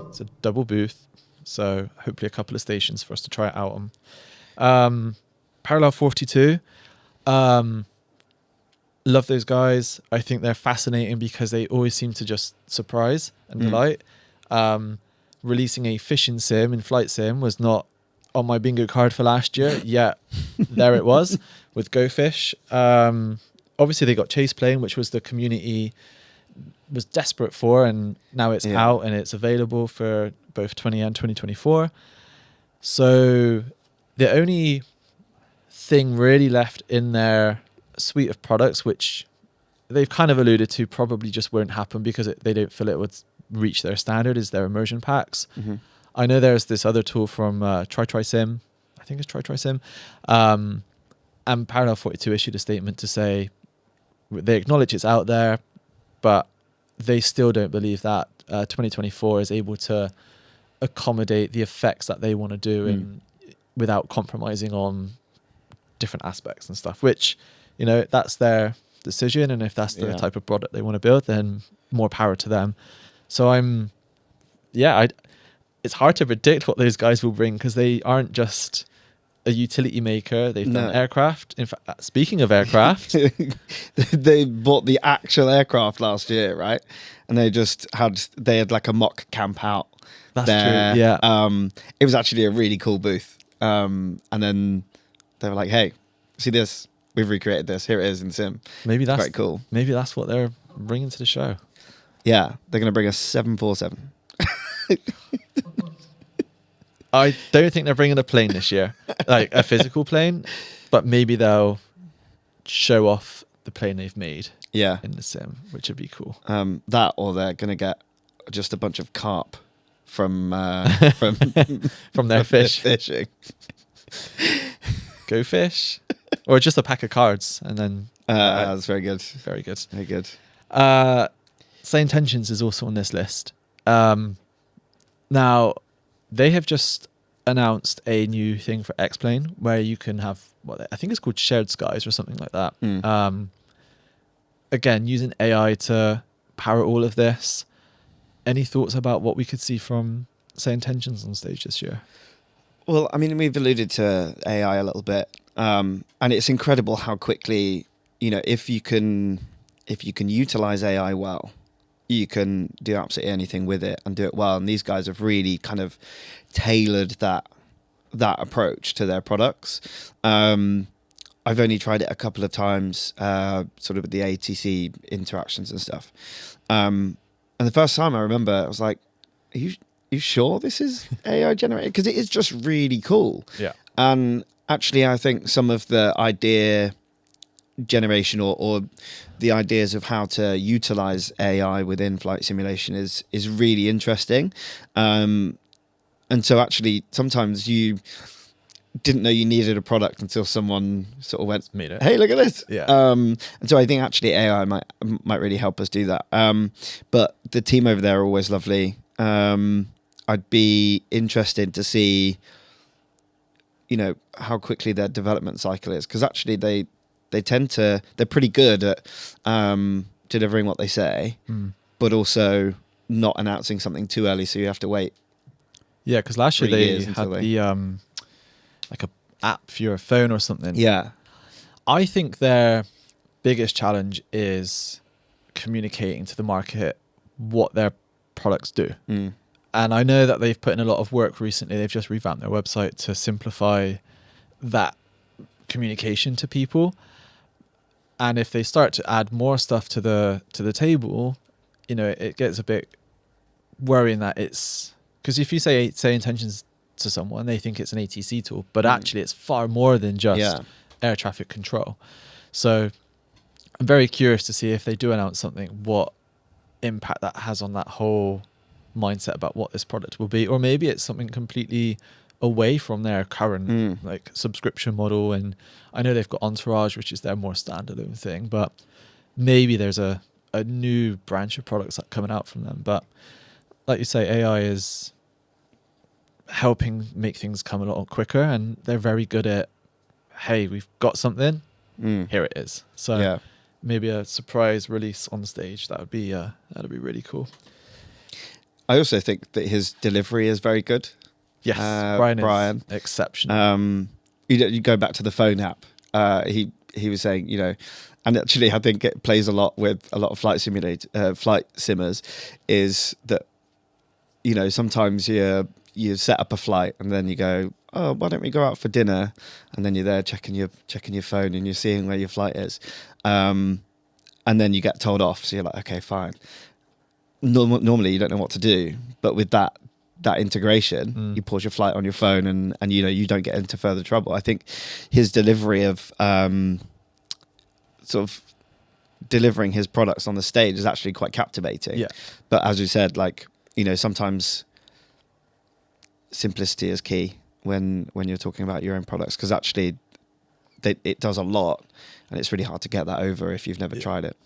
it's a double booth, so hopefully a couple of stations for us to try it out on. Parallel 42, love those guys. I think they're fascinating because they always seem to just surprise and delight. Releasing a fishing sim in Flight Sim was not on my bingo card for last year, yet there it was with Go Fish. Obviously they got Chase Plane, which was the community was desperate for, and now it's out and it's available for both 20 and 2024. So the only thing really left in their suite of products, which they've kind of alluded to probably just won't happen because they don't feel it would reach their standard, is their immersion packs. I know there's this other tool from TrySim, I think it's TrySim, and Parallel 42 issued a statement to say they acknowledge it's out there, but they still don't believe that 2024 is able to accommodate the effects that they want to do without compromising on different aspects and stuff, which, that's their decision. And if that's the type of product they want to build, then more power to them. So it's hard to predict what those guys will bring because they aren't just a utility maker. They've done aircraft. In fact, speaking of aircraft, they bought the actual aircraft last year, right? And they had like a mock camp out. That's there. true. Yeah. It was actually a really cool booth. And then they were like, "Hey, see this? We've recreated this. Here it is in Sim." Maybe that's quite cool. Maybe that's what they're bringing to the show. Yeah, they're going to bring a 747. I don't think they're bringing a plane this year, like a physical plane, but maybe they'll show off the plane they've made in the sim, which would be cool. That, or they're going to get just a bunch of carp from their fishing. Go fish. Or just a pack of cards, and then... that's very good. Very good. Very good. Say Intentions is also on this list. Now... They have just announced a new thing for X-Plane where you can have what I think it's called shared skies or something like that. Again, using AI to power all of this. Any thoughts about what we could see from Say Intentions on stage this year? Well, I mean, we've alluded to AI a little bit, and it's incredible how quickly, if you can utilize AI well, you can do absolutely anything with it and do it well. And these guys have really kind of tailored that approach to their products. I've only tried it a couple of times, sort of with the ATC interactions and stuff. And the first time I remember, I was like, are you sure this is AI generated? Because it is just really cool. Yeah. And actually, I think some of the idea generation or the ideas of how to utilize AI within flight simulation is really interesting. And so actually sometimes you didn't know you needed a product until someone sort of went, Made it. hey, look at this. Yeah. And so I think actually AI might really help us do that. But the team over there are always lovely. I'd be interested to see, how quickly their development cycle is, because actually they're pretty good at delivering what they say, but also not announcing something too early, so you have to wait. Yeah, because last year 3 they years had until the like a app for your phone or something. Yeah. I think their biggest challenge is communicating to the market what their products do. And I know that they've put in a lot of work recently. They've just revamped their website to simplify that communication to people. And if they start to add more stuff to the table, it gets a bit worrying that it's, because if you say intentions to someone, they think it's an ATC tool, but actually it's far more than just air traffic control. So I'm very curious to see if they do announce something, what impact that has on that whole mindset about what this product will be. Or maybe it's something completely away from their current like subscription model. And I know they've got Entourage, which is their more standalone thing, but maybe there's a new branch of products coming out from them. But like you say, AI is helping make things come a lot quicker, and they're very good at, hey, we've got something, here it is. So maybe a surprise release on stage, that'd be really cool. I also think that his delivery is very good. Yes, Brian is exceptional. You go back to the phone app. He was saying, and actually I think it plays a lot with a lot of flight simmers, is that sometimes you set up a flight and then you go, oh, why don't we go out for dinner? And then you're there checking your phone and you're seeing where your flight is, and then you get told off. So you're like, okay, fine. Normally you don't know what to do, but with that integration, you pause your flight on your phone and you don't get into further trouble. I think his delivery of sort of delivering his products on the stage is actually quite captivating. Yeah. But as you said, sometimes simplicity is key when you're talking about your own products, because actually it does a lot, and it's really hard to get that over if you've never tried it.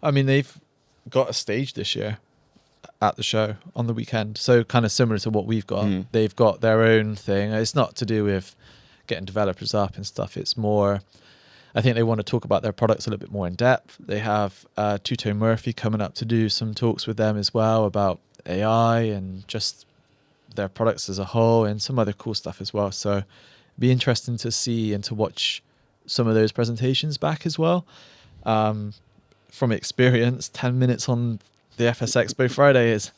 I mean, they've got a stage this year at the show on the weekend, so kind of similar to what we've got. They've got their own thing. It's not to do with getting developers up and stuff. It's more, I think they want to talk about their products a little bit more in depth. They have Tuto Murphy coming up to do some talks with them as well about AI and just their products as a whole, and some other cool stuff as well. So it'd be interesting to see and to watch some of those presentations back as well. From experience, 10 minutes on the FSExpo Friday is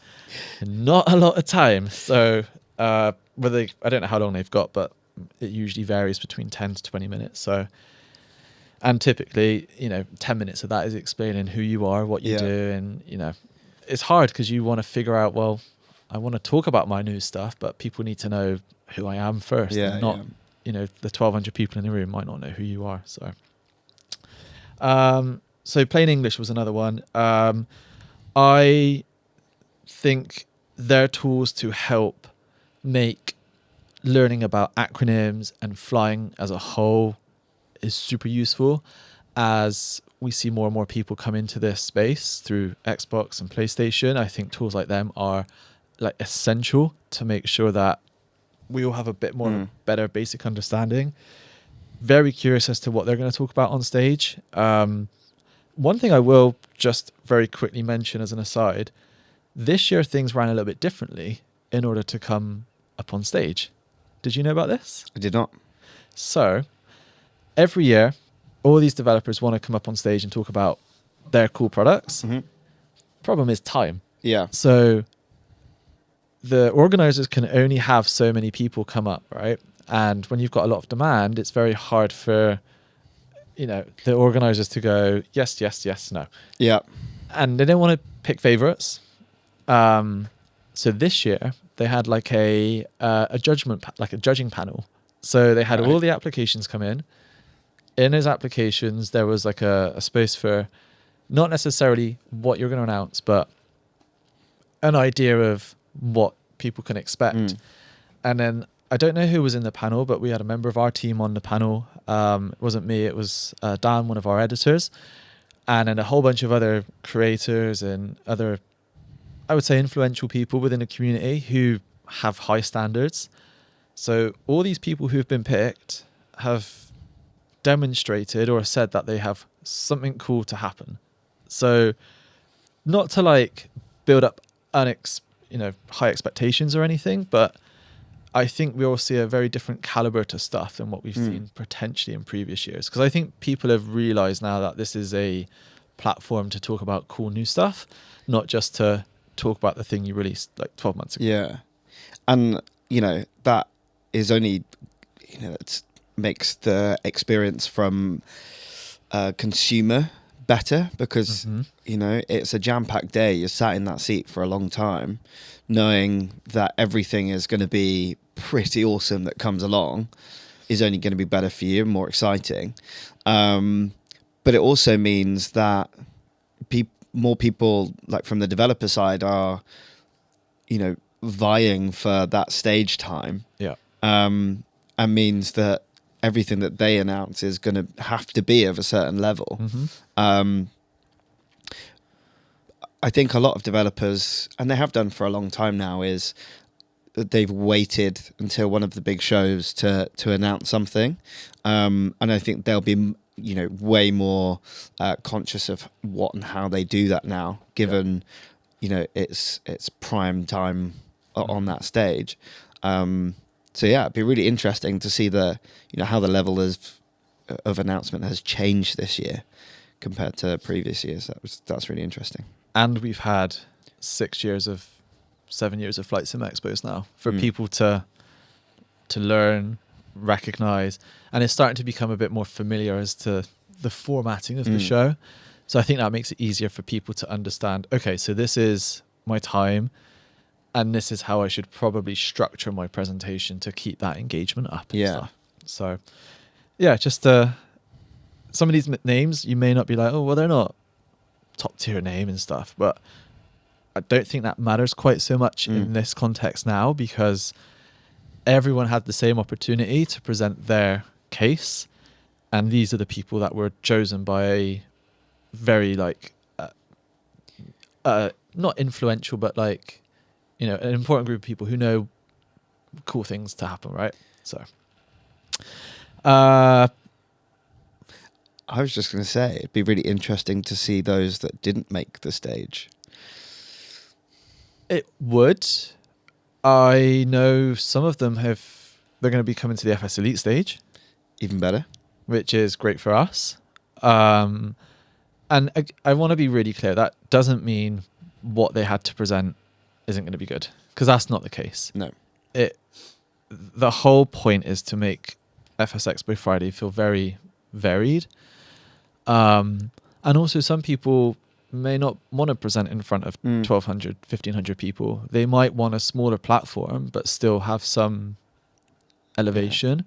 not a lot of time. So I don't know how long they've got, but it usually varies between 10 to 20 minutes. So, and typically, 10 minutes of that is explaining who you are, what you do. And, it's hard because you want to figure out, well, I want to talk about my new stuff, but people need to know who I am first. And not, the 1,200 people in the room might not know who you are. So, so plain English was another one. I think their tools to help make learning about acronyms and flying as a whole is super useful, as we see more and more people come into this space through Xbox and PlayStation. I think tools like them are essential to make sure that we all have a bit more of a better basic understanding. Very curious as to what they're going to talk about on stage. One thing I will just very quickly mention as an aside, this year things ran a little bit differently in order to come up on stage. Did you know about this? I did not. So every year, all these developers want to come up on stage and talk about their cool products. Problem is time. Yeah. So the organizers can only have so many people come up, right? And when you've got a lot of demand, it's very hard for the organizers to go yes, yes, yes, no. Yeah. And they don't want to pick favorites. So this year they had a judging panel. So they had all the applications come in, in his applications, there was like a space for not necessarily what you're going to announce, but an idea of what people can expect. And then I don't know who was in the panel, but we had a member of our team on the panel. It wasn't me, it was Dan, one of our editors, and then a whole bunch of other creators and other, I would say, influential people within the community who have high standards. So all these people who've been picked have demonstrated or said that they have something cool to happen. So not to like build up high expectations or anything, but I think we all see a very different caliber to stuff than what we've seen potentially in previous years. Because I think people have realized now that this is a platform to talk about cool new stuff, not just to talk about the thing you released like 12 months ago. Yeah. And, that is only, it makes the experience from a consumer better because, it's a jam-packed day. You're sat in that seat for a long time, knowing that everything is going to be pretty awesome that comes along is only going to be better for you and more exciting. But it also means that more people, like from the developer side, are, vying for that stage time. Yeah. And means that everything that they announce is going to have to be of a certain level. I think a lot of developers, and they have done for a long time now, is that they've waited until one of the big shows to announce something. And I think they'll be, way more conscious of what and how they do that now, given, it's prime time on that stage. So yeah, it'd be really interesting to see how the level of announcement has changed this year compared to previous years. That's really interesting. And we've had 7 years of FlightSimExpos now for people to learn, recognize, and it's starting to become a bit more familiar as to the formatting of the show. So I think that makes it easier for people to understand, okay, so this is my time and this is how I should probably structure my presentation to keep that engagement up and stuff. So yeah, just some of these names you may not be like, oh, well, they're not top tier name and stuff, but I don't think that matters quite so much in this context now, because everyone had the same opportunity to present their case, and these are the people that were chosen by a very not influential, but an important group of people who know cool things to happen, right? So I was just going to say, it'd be really interesting to see those that didn't make the stage. It would. I know some of them they're going to be coming to the FSElite stage. Even better. Which is great for us. And I want to be really clear, that doesn't mean what they had to present isn't going to be good, because that's not the case. No. The whole point is to make FSExpo Friday feel very varied. And also some people may not want to present in front of 1,200, 1,500 people. They might want a smaller platform, but still have some elevation.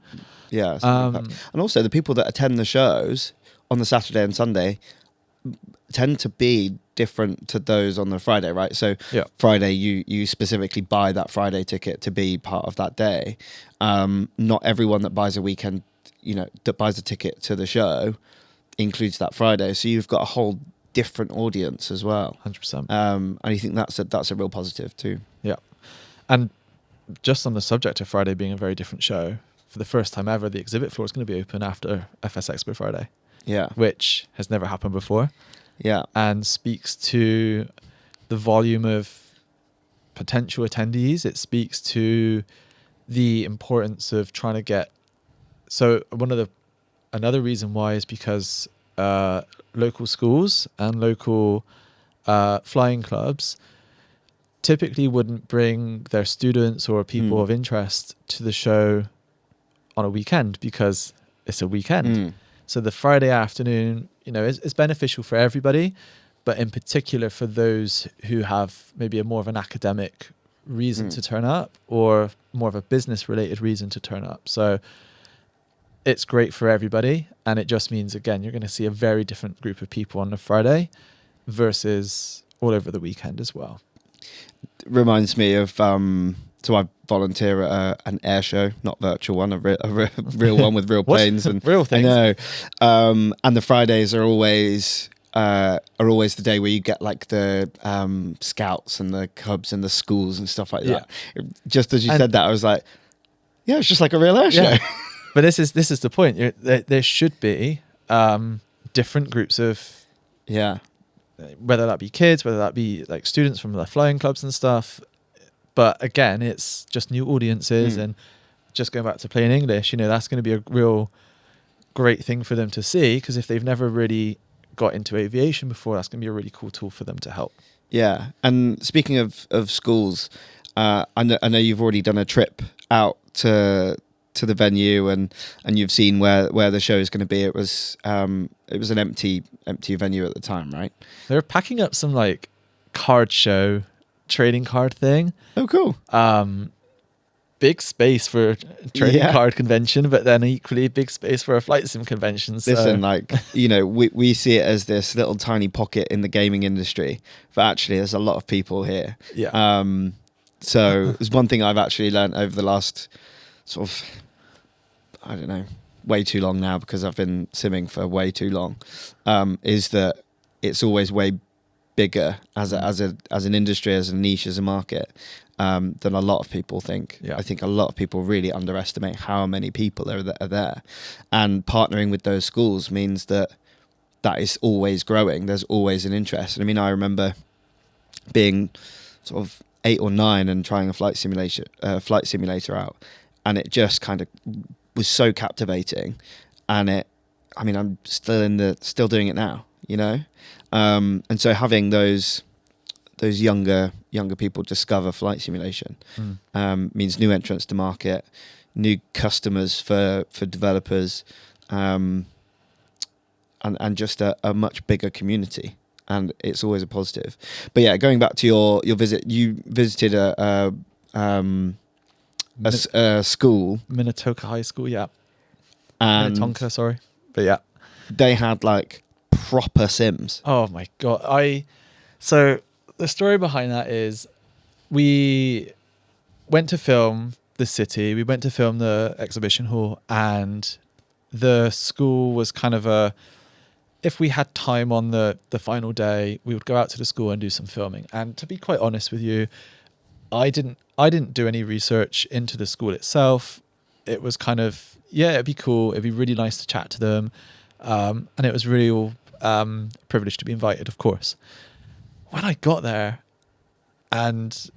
Yeah. And also the people that attend the shows on the Saturday and Sunday tend to be different to those on the Friday, right? So Friday, you specifically buy that Friday ticket to be part of that day. Not everyone that buys a weekend, that buys a ticket to the show includes that Friday. So you've got a whole different audience as well. 100%. And I think that's a real positive too. Yeah. And just on the subject of Friday being a very different show, for the first time ever, the exhibit floor is going to be open after FSExpo Friday. Yeah. Which has never happened before. Yeah. And speaks to the volume of potential attendees. It speaks to the importance of trying to get... So another reason why is because local schools and local flying clubs typically wouldn't bring their students or people of interest to the show on a weekend, because it's a weekend. So the Friday afternoon, is beneficial for everybody, but in particular for those who have maybe more of an academic reason to turn up, or more of a business related reason to turn up. So it's great for everybody, and it just means, again, you're going to see a very different group of people on the Friday versus all over the weekend as well. Reminds me of so I volunteer at an air show, not virtual one, a real one with real What? planes and Real things. I know. And the Fridays are always the day where you get like the scouts and the cubs and the schools and stuff like that. Just as you said that, I was like, yeah, it's just like a real air show. But this is the point. There should be different groups of, whether that be kids, whether that be like students from the flying clubs and stuff. But again, it's just new audiences, and just going back to plain English, that's going to be a real great thing for them to see, because if they've never really got into aviation before, that's going to be a really cool tool for them to help. Yeah. And speaking of schools, I know you've already done a trip out to the venue, and you've seen where the show is going to be. It was an empty venue at the time, right? They're packing up some like card show trading card thing. Oh, cool. Big space for a trading card convention, but then equally big space for a flight sim convention. So. Listen, we see it as this little tiny pocket in the gaming industry, but actually there's a lot of people here. Yeah. So there's one thing I've actually learned over the last sort of, I don't know, way too long now, because I've been simming for way too long, is that it's always way bigger as an industry, as a niche, as a market, than a lot of people think. Yeah. I think a lot of people really underestimate how many people are there. And partnering with those schools means that is always growing. There's always an interest. And I mean, I remember being sort of 8 or 9 and trying a flight simulator out, and it just kind of was so captivating. And I'm still doing it now, and so having those younger people discover flight simulation means new entrants to market, new customers for developers, and just a much bigger community. And it's always a positive. But yeah, going back to your visit, you visited a school, Minnetonka High School, yeah. And Minnetonka, sorry, but yeah, they had like proper sims. Oh my god! So the story behind that is, we went to film the city, we went to film the exhibition hall, and the school was kind of if we had time on the final day, we would go out to the school and do some filming. And to be quite honest with you, I didn't do any research into the school itself. It was kind of, it'd be cool. It'd be really nice to chat to them. And it was really privileged to be invited, of course. When I got there, and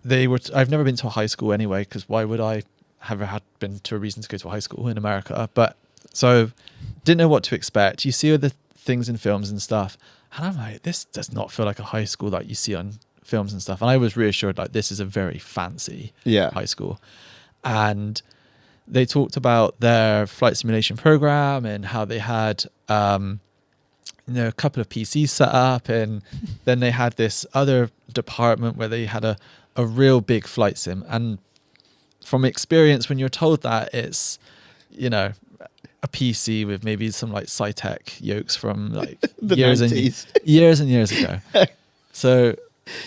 I've never been to a high school anyway, because why would I have been to a reason to go to a high school in America? But so didn't know what to expect. You see other things in films and stuff, and I'm like, this does not feel like a high school like you see on films and stuff. And I was reassured, like, this is a very fancy high school. And they talked about their flight simulation program and how they had a couple of PCs set up, and then they had this other department where they had a real big flight sim. And from experience, when you're told that it's a PC with maybe some like SciTech yokes from like years 90s. and years ago. So,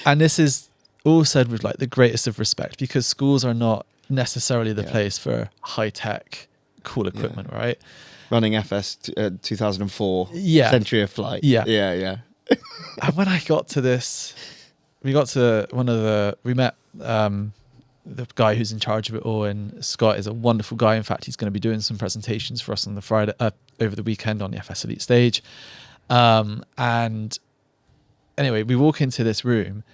and this is all said with like the greatest of respect, because schools are not necessarily the place for high tech, cool equipment, right? Running FS 2004 Century of Flight. Yeah. And when I got to this, we met the guy who's in charge of it all, and Scott is a wonderful guy. In fact, he's going to be doing some presentations for us on the Friday over the weekend on the FSElite stage. And anyway, we walk into this room,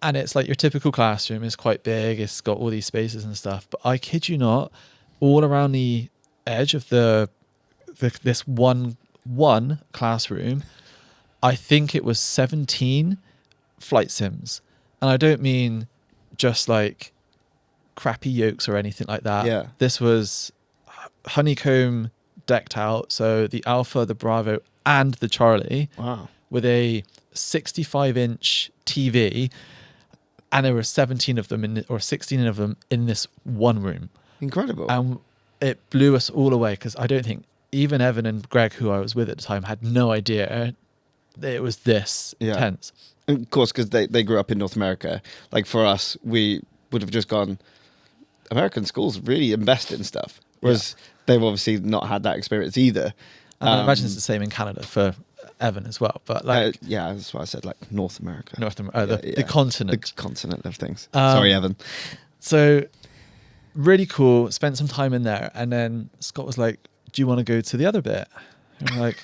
and it's like your typical classroom. It's quite big. It's got all these spaces and stuff. But I kid you not, all around the edge of this one classroom, I think it was 17 flight sims. And I don't mean just like crappy yokes or anything like that. Yeah. This was honeycomb decked out. So the Alpha, the Bravo, and the Charlie. Wow. With a 65-inch TV, and there were 17 of them or 16 of them in this one room. Incredible. And it blew us all away because I don't think even Evan and Greg, who I was with at the time, had no idea that it was this tense. And of course, because they grew up in North America. Like for us, we would have just gone, American schools really invest in stuff. Whereas they've obviously not had that experience either. And I imagine it's the same in Canada for Evan as well. But like, yeah, that's why I said like North America. The continent. The continent of things. Sorry, Evan. So really cool. Spent some time in there. And then Scott was like, do you want to go to the other bit? And I'm like,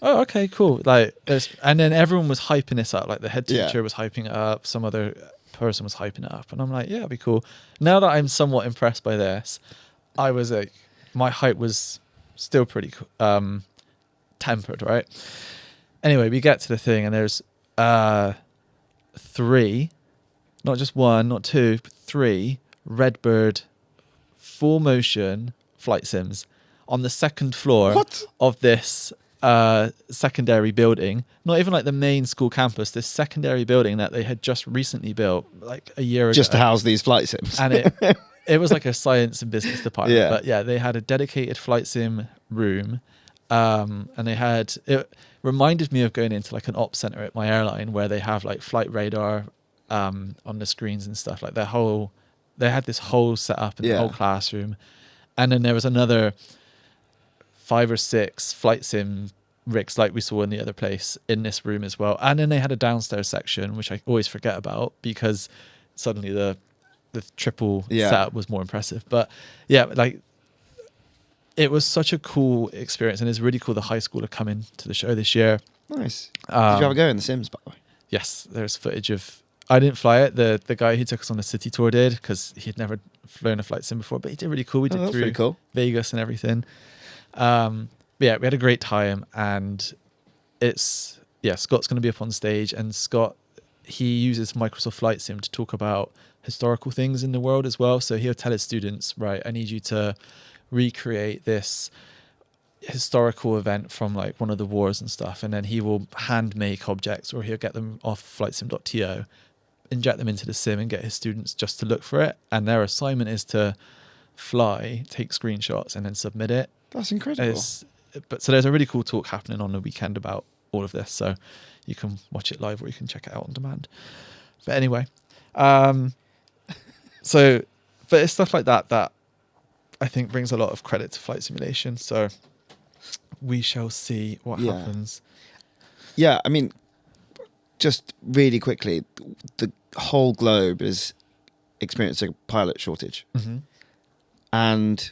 oh, okay, cool. Like, and then everyone was hyping this up. Like the head teacher was hyping it up. Some other person was hyping it up. And I'm like, yeah, it'd be cool. Now that I'm somewhat impressed by this, I was like, my hype was still pretty tempered, right? Anyway, we get to the thing and there's 3, not just 1, not 2, but 3 Redbird full motion flight sims on the second floor of this secondary building. Not even like the main school campus, this secondary building that they had just recently built like a year ago. Just to house these flight sims. And it was like a science and business department. But yeah, they had a dedicated flight sim room. And they had, it reminded me of going into like an ops center at my airline where they have like flight radar on the screens and stuff. Like they had this whole setup in the whole classroom. And then there was another 5 or 6 flight sim rigs like we saw in the other place in this room as well. And then they had a downstairs section, which I always forget about because suddenly the triple setup was more impressive. But yeah, like it was such a cool experience, and it's really cool the high school are coming to the show this year. Nice. Did you have a go in The Sims, by the way? Yes, there's footage of. I didn't fly it. The guy who took us on the city tour did because he'd never flown a flight sim before, but he did really cool. We did through Vegas and everything. But yeah, we had a great time, and Scott's going to be up on stage, and Scott, he uses Microsoft Flight Sim to talk about historical things in the world as well. So he'll tell his students, right, I need you to recreate this historical event from like one of the wars and stuff, and then he will hand make objects, or he'll get them off FlightSim.to, inject them into the sim and get his students just to look for it, and their assignment is to fly, take screenshots, and then submit it. That's incredible. So there's a really cool talk happening on the weekend about all of this, so you can watch it live or you can check it out on demand. But anyway, but it's stuff like that I think brings a lot of credit to flight simulation. So we shall see what happens. Yeah, I mean, just really quickly, the whole globe is experiencing a pilot shortage. Mm-hmm. And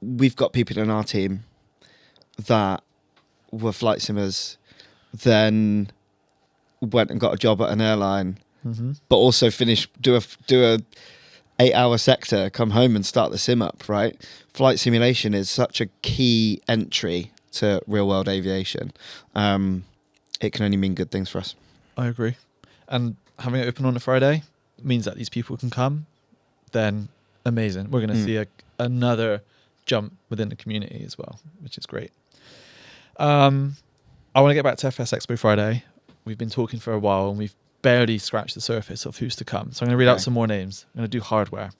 we've got people in our team that were flight simmers, then went and got a job at an airline, but also do a 8-hour sector, come home and start the sim up, right? Flight simulation is such a key entry to real world aviation. It can only mean good things for us. I agree. And having it open on a Friday means that these people can come, then amazing. We're going to see another jump within the community as well, which is great. I want to get back to FSExpo Friday. We've been talking for a while and we've barely scratched the surface of who's to come. So I'm going to read out some more names. I'm going to do hardware.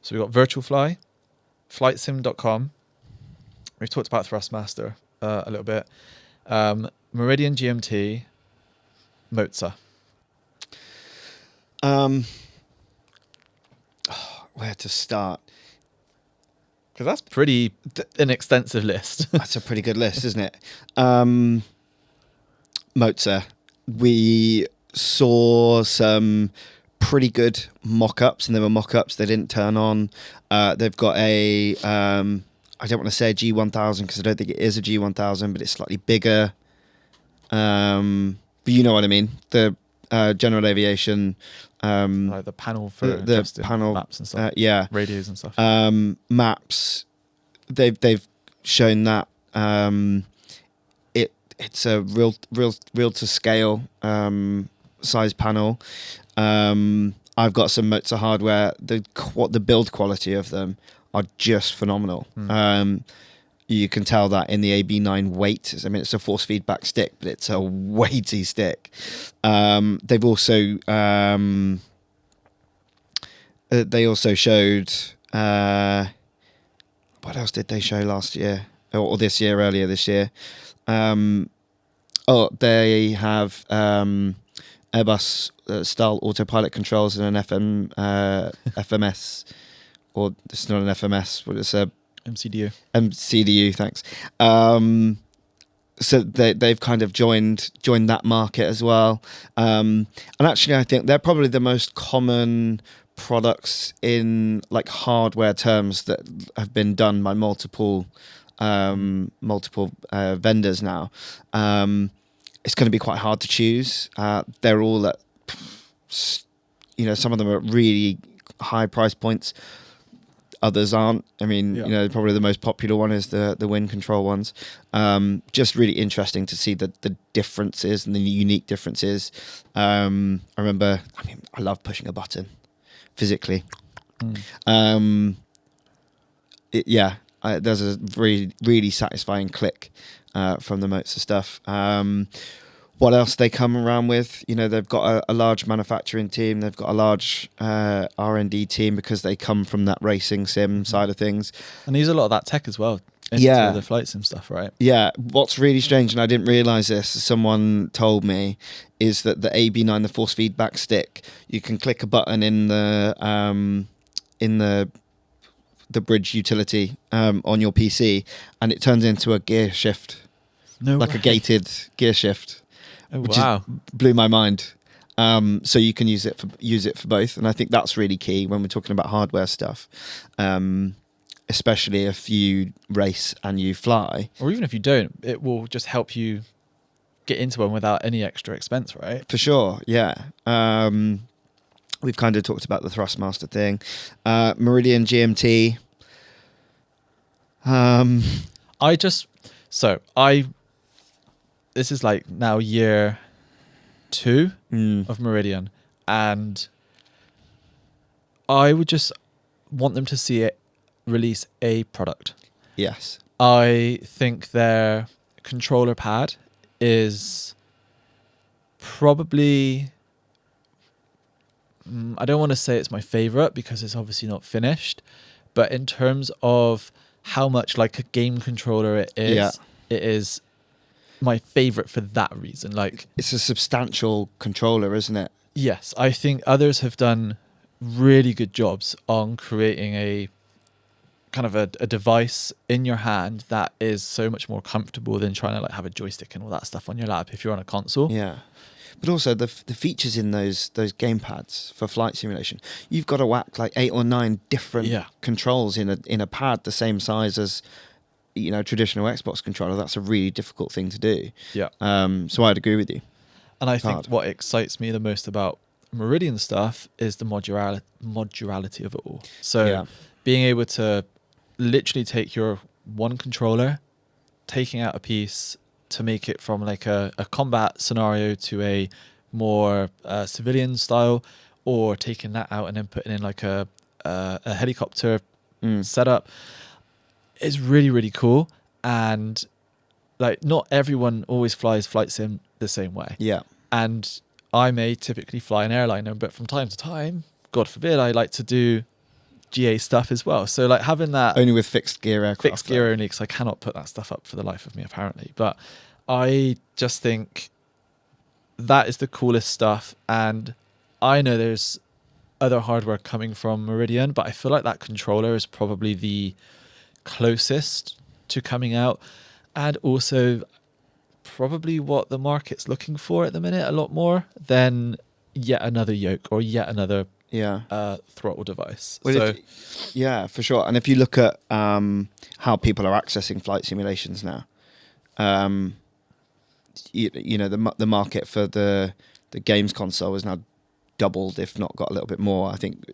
So we've got VirtualFly, FlightSim.com. We've talked about Thrustmaster a little bit. Meridian GMT, Mozart. Where to start? Because that's pretty an extensive list. That's a pretty good list, isn't it? Mozart. We saw some pretty good mock-ups, and they were mock-ups they didn't turn on. They've got a, I don't want to say a G1000 because I don't think it is a G1000, but it's slightly bigger. But you know what I mean. The general aviation... like the panel for the panel maps and stuff. Radios and stuff. Maps. They've shown that it's a real to scale size panel. I've got some Mozart hardware. The build quality of them are just phenomenal. You can tell that in the AB9 weight. I mean, it's a force feedback stick, but it's a weighty stick. They've also showed what else did they show last year or this year? Earlier this year, they have Airbus style autopilot controls and an FMS, or it's not an FMS, but it's a MCDU. Thanks. So they've kind of joined that market as well. And actually, I think they're probably the most common products in like hardware terms that have been done by multiple vendors now. It's going to be quite hard to choose. They're all at, some of them are at really high price points. Others aren't. I mean, probably the most popular one is the wind control ones. Just really interesting to see the differences and the unique differences. I love pushing a button physically. There's a really, really satisfying click from the Mozart stuff. What else they come around with? They've got a large manufacturing team. They've got a large R&D team because they come from that racing sim side of things. And they use a lot of that tech as well into the flight sim stuff, right? Yeah. What's really strange, and I didn't realise this, someone told me, is that the AB9, the force feedback stick, you can click a button in the bridge utility on your PC, and it turns into a gear shift, a gated gear shift. Oh, which wow. Blew my mind. So you can use it for both, and I think that's really key when we're talking about hardware stuff, especially if you race and you fly, or even if you don't, it will just help you get into one without any extra expense, right? For sure, yeah. We've kind of talked about the Thrustmaster thing, Meridian GMT. This is like now year 2 of Meridian, and I would just want them to see it release a product. Yes. I think their controller pad is probably, I don't want to say it's my favorite because it's obviously not finished, but in terms of how much like a game controller it is, it is my favorite for that reason. Like, it's a substantial controller, isn't it? Yes, I think others have done really good jobs on creating a kind of a device in your hand that is so much more comfortable than trying to like have a joystick and all that stuff on your lap if you're on a console. Yeah. But also the features in those game pads for flight simulation, you've got to whack like 8 or 9 different controls in a pad the same size as traditional Xbox controller. That's a really difficult thing to do. Yeah. So I'd agree with you. And I think what excites me the most about Meridian stuff is the modularity of it all. So being able to literally take your one controller, taking out a piece to make it from like a combat scenario to a more civilian style, or taking that out and then putting in like a helicopter setup, is really, really cool. And like, not everyone always flies flight sim the same way. Yeah. And I may typically fly an airliner, but from time to time, God forbid, I like to do GA stuff as well. So like having that only with fixed gear aircraft. Fixed gear only, because I cannot put that stuff up for the life of me apparently. But I just think that is the coolest stuff. And I know there's other hardware coming from Meridian, but I feel like that controller is probably the closest to coming out, and also probably what the market's looking for at the minute a lot more than yet another yoke or yet another throttle device. Well, for sure. And if you look at how people are accessing flight simulations now, the market for the games console is now doubled, if not got a little bit more. I think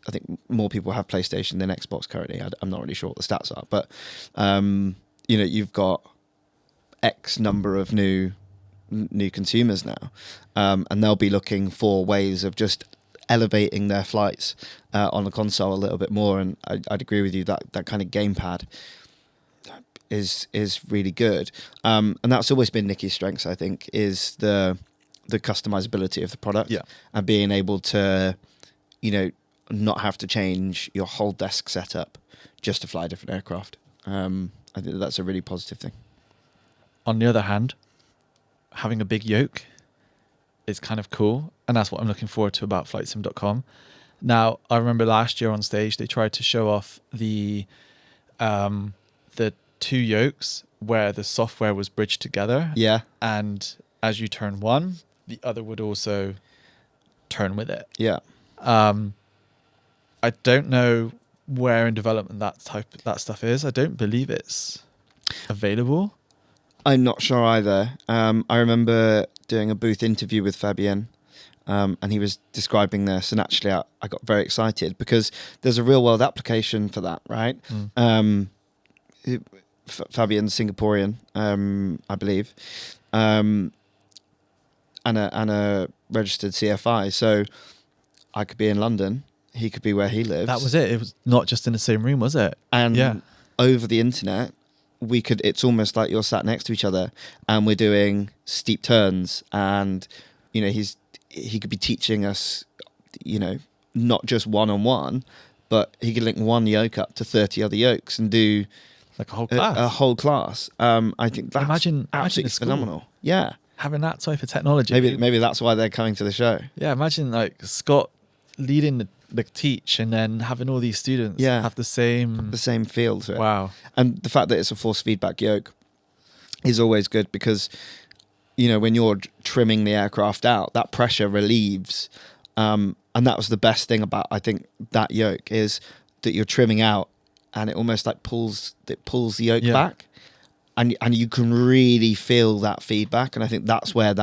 more people have PlayStation than Xbox currently. I'm not really sure what the stats are, but you've got X number of new consumers now, and they'll be looking for ways of just elevating their flights on the console a little bit more. And I'd agree with you that kind of gamepad is really good, and that's always been Nicky's strengths. I think is the customizability of the product, and being able to not have to change your whole desk setup just to fly a different aircraft. I think that's a really positive thing. On the other hand, having a big yoke is kind of cool, and that's what I'm looking forward to about FlightSim.com. Now, I remember last year on stage they tried to show off the 2 yokes where the software was bridged together. Yeah. And as you turn one, the other would also turn with it. Yeah. I don't know where in development that stuff is. I don't believe it's available. I'm not sure either. I remember doing a booth interview with Fabien, and he was describing this, and actually I got very excited because there's a real world application for that, right? Fabien's Singaporean, I believe, and a registered CFI. So I could be in London, he could be where he lives. That was it. It was not just in the same room, was it? And over the internet, it's almost like you're sat next to each other and we're doing steep turns, and he could be teaching us, not just one-on-one, but he could link one yoke up to 30 other yokes and do like a whole class. A whole class. I think that's imagine absolutely phenomenal. Yeah. Having that type of technology. Maybe that's why they're coming to the show. Yeah, imagine like Scott leading the teach and then having all these students have the same feel to it. Wow. And the fact that it's a force feedback yoke is always good because, when you're trimming the aircraft out, that pressure relieves. And that was the best thing about, I think, that yoke is that you're trimming out and it almost like pulls the yoke back. And you can really feel that feedback. And I think that's where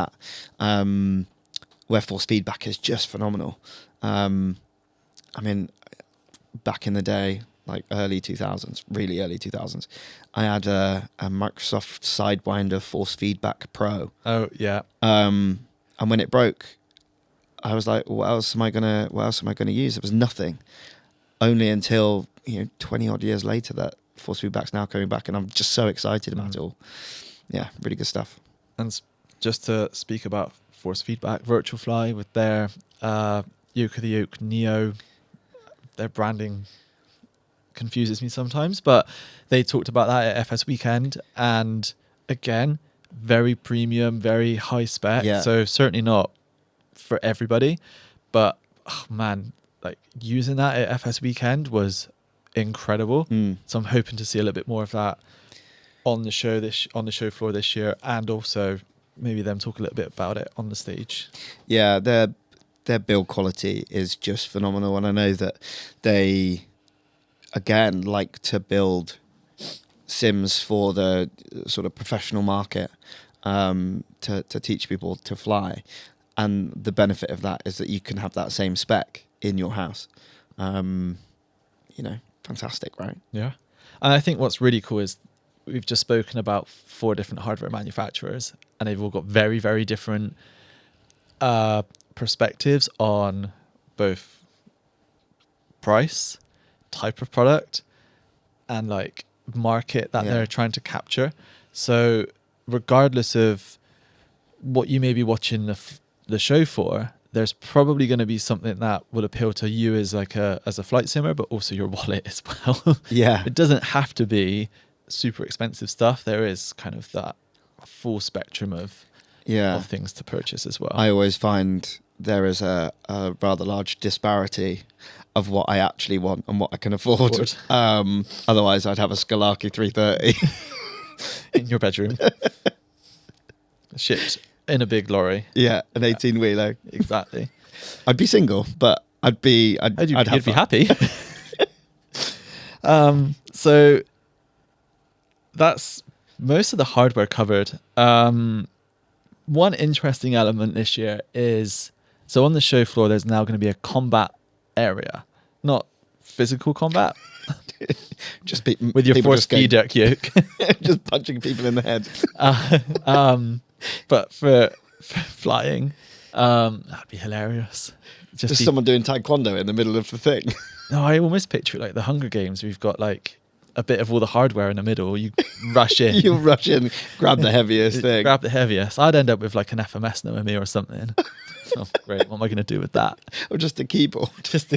where force feedback is just phenomenal. I mean, back in the day, like early 2000s, really early 2000s, I had a Microsoft Sidewinder Force Feedback Pro. Oh yeah. And when it broke, I was like, what else am I gonna use? There was nothing. Only until 20 odd years later that force feedback's now coming back, and I'm just so excited about it all. Yeah, really good stuff. And just to speak about force feedback, Virtual Fly with their Yoke of the Yoke Neo, their branding confuses me sometimes, but they talked about that at FS Weekend, and again, very premium, very high spec. Yeah. So certainly not for everybody, but oh man, like using that at FS Weekend was incredible. So I'm hoping to see a little bit more of that on the show floor this year, and also maybe them talk a little bit about it on the stage. Yeah, their build quality is just phenomenal, and I know that they again like to build sims for the sort of professional market, to teach people to fly, and the benefit of that is that you can have that same spec in your house. Fantastic, right? Yeah. And I think what's really cool is we've just spoken about 4 different hardware manufacturers, and they've all got very, very different perspectives on both price, type of product, and like market that they're trying to capture. So regardless of what you may be watching the show for, there's probably going to be something that will appeal to you as a flight simmer, but also your wallet as well. Yeah. It doesn't have to be super expensive stuff. There is kind of that full spectrum of things to purchase as well. I always find there is a rather large disparity of what I actually want and what I can afford. Otherwise, I'd have a Skolaki 330 in your bedroom, shipped in a big lorry. Yeah, an 18-wheeler. Exactly. I'd be single, but I'd be happy. So that's most of the hardware covered. One interesting element this year is, so on the show floor, there's now going to be a combat area, not physical combat. Just with your force feedback yoke. Just punching people in the head. But for flying, that'd be hilarious. Just someone doing taekwondo in the middle of the thing. No, I almost picture it like the Hunger Games. We've got like a bit of all the hardware in the middle. You rush in. You rush in, grab the heaviest thing. Grab the heaviest. I'd end up with like an FMS with me or something. Oh, great. What am I going to do with that? Or just a keyboard. Just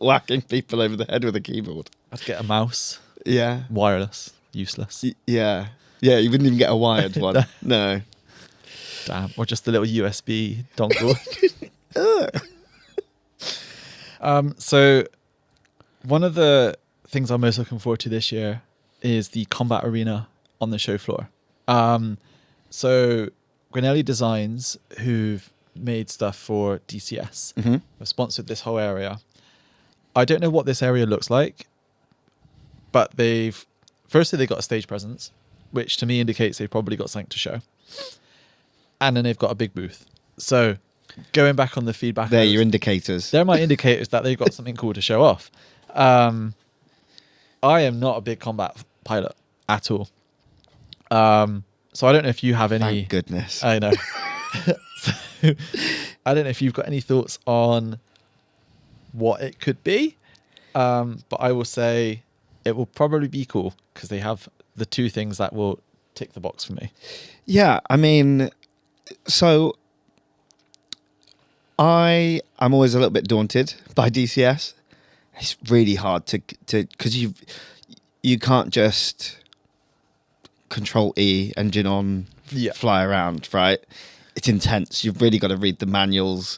whacking people over the head with a keyboard. I'd get a mouse. Yeah. Wireless. useless. Yeah. Yeah, you wouldn't even get a wired one. No. Damn. Or just a little USB dongle. So one of the things I'm most looking forward to this year is the combat arena on the show floor. So Granelli Designs, who've made stuff for DCS, have sponsored this whole area. I don't know what this area looks like, but firstly they got a stage presence, which to me indicates they've probably got something to show. And then they've got a big booth. So going back on the feedback, They're your indicators. they're my indicators that they've got something cool to show off. I am not a big combat pilot at all. So I don't know if you have any. Thank goodness. I know. So, I don't know if you've got any thoughts on what it could be, but I will say it will probably be cool because they have the two things that will tick the box for me. Yeah, I mean, so I'm always a little bit daunted by DCS. It's really hard to because you can't just Control E, engine on, fly around, right? It's intense. You've really got to read the manuals.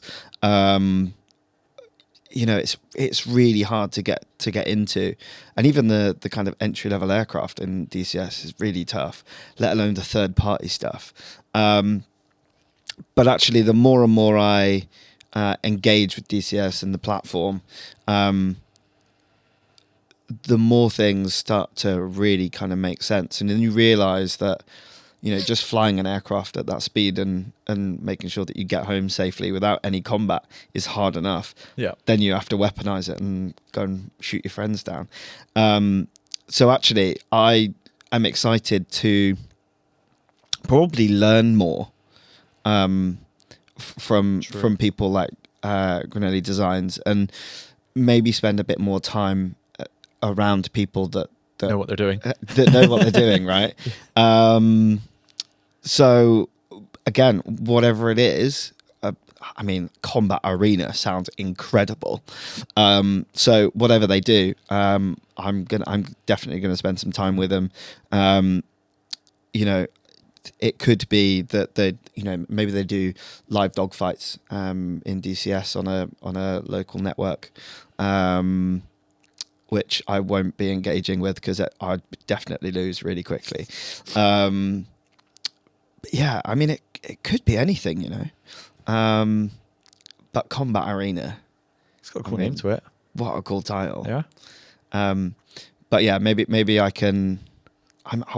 It's really hard to get into, and even the kind of entry level aircraft in DCS is really tough. Let alone the third party stuff. But actually, the more and more I engage with DCS and the platform, the more things start to really kind of make sense. And then you realize that, just flying an aircraft at that speed and making sure that you get home safely without any combat is hard enough. Yeah. Then you have to weaponize it and go and shoot your friends down. So actually, I am excited to probably learn more from people like Granelli Designs, and maybe spend a bit more time around people that know what they're doing. That know what they're doing, right? So again, whatever it is, combat arena sounds incredible. So whatever they do, I'm definitely gonna spend some time with them. It could be that maybe they do live dogfights in DCS on a local network. Which I won't be engaging with because I'd definitely lose really quickly. It could be anything, but Combat Arena. It's got a cool name to it. What a cool title. Yeah. But yeah, maybe I'll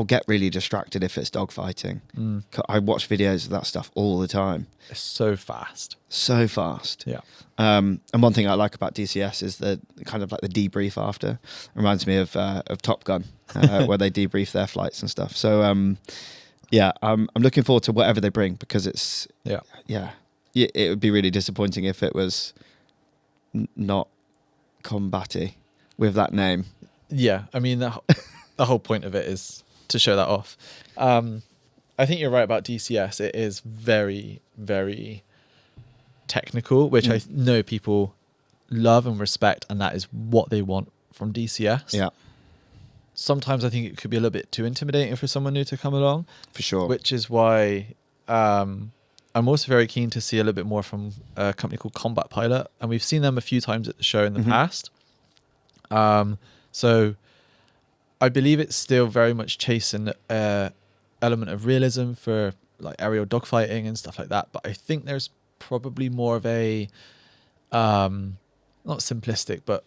get really distracted if it's dogfighting. I watch videos of that stuff all the time. It's so fast. So fast. Yeah. And one thing I like about DCS is the kind of like the debrief after. It reminds me of Top Gun, where they debrief their flights and stuff. So I'm looking forward to whatever they bring, because it would be really disappointing if it was not combatty with that name. Yeah, I mean the whole point of it is to show that off. I think you're right about DCS. It is very, very technical, which I know people love and respect, and that is what they want from DCS. Yeah. Sometimes I think it could be a little bit too intimidating for someone new to come along. For sure. Which is why I'm also very keen to see a little bit more from a company called Combat Pilot, and we've seen them a few times at the show in the past. So I believe it's still very much chasing element of realism for like aerial dogfighting and stuff like that. But I think there's probably more of a, not simplistic, but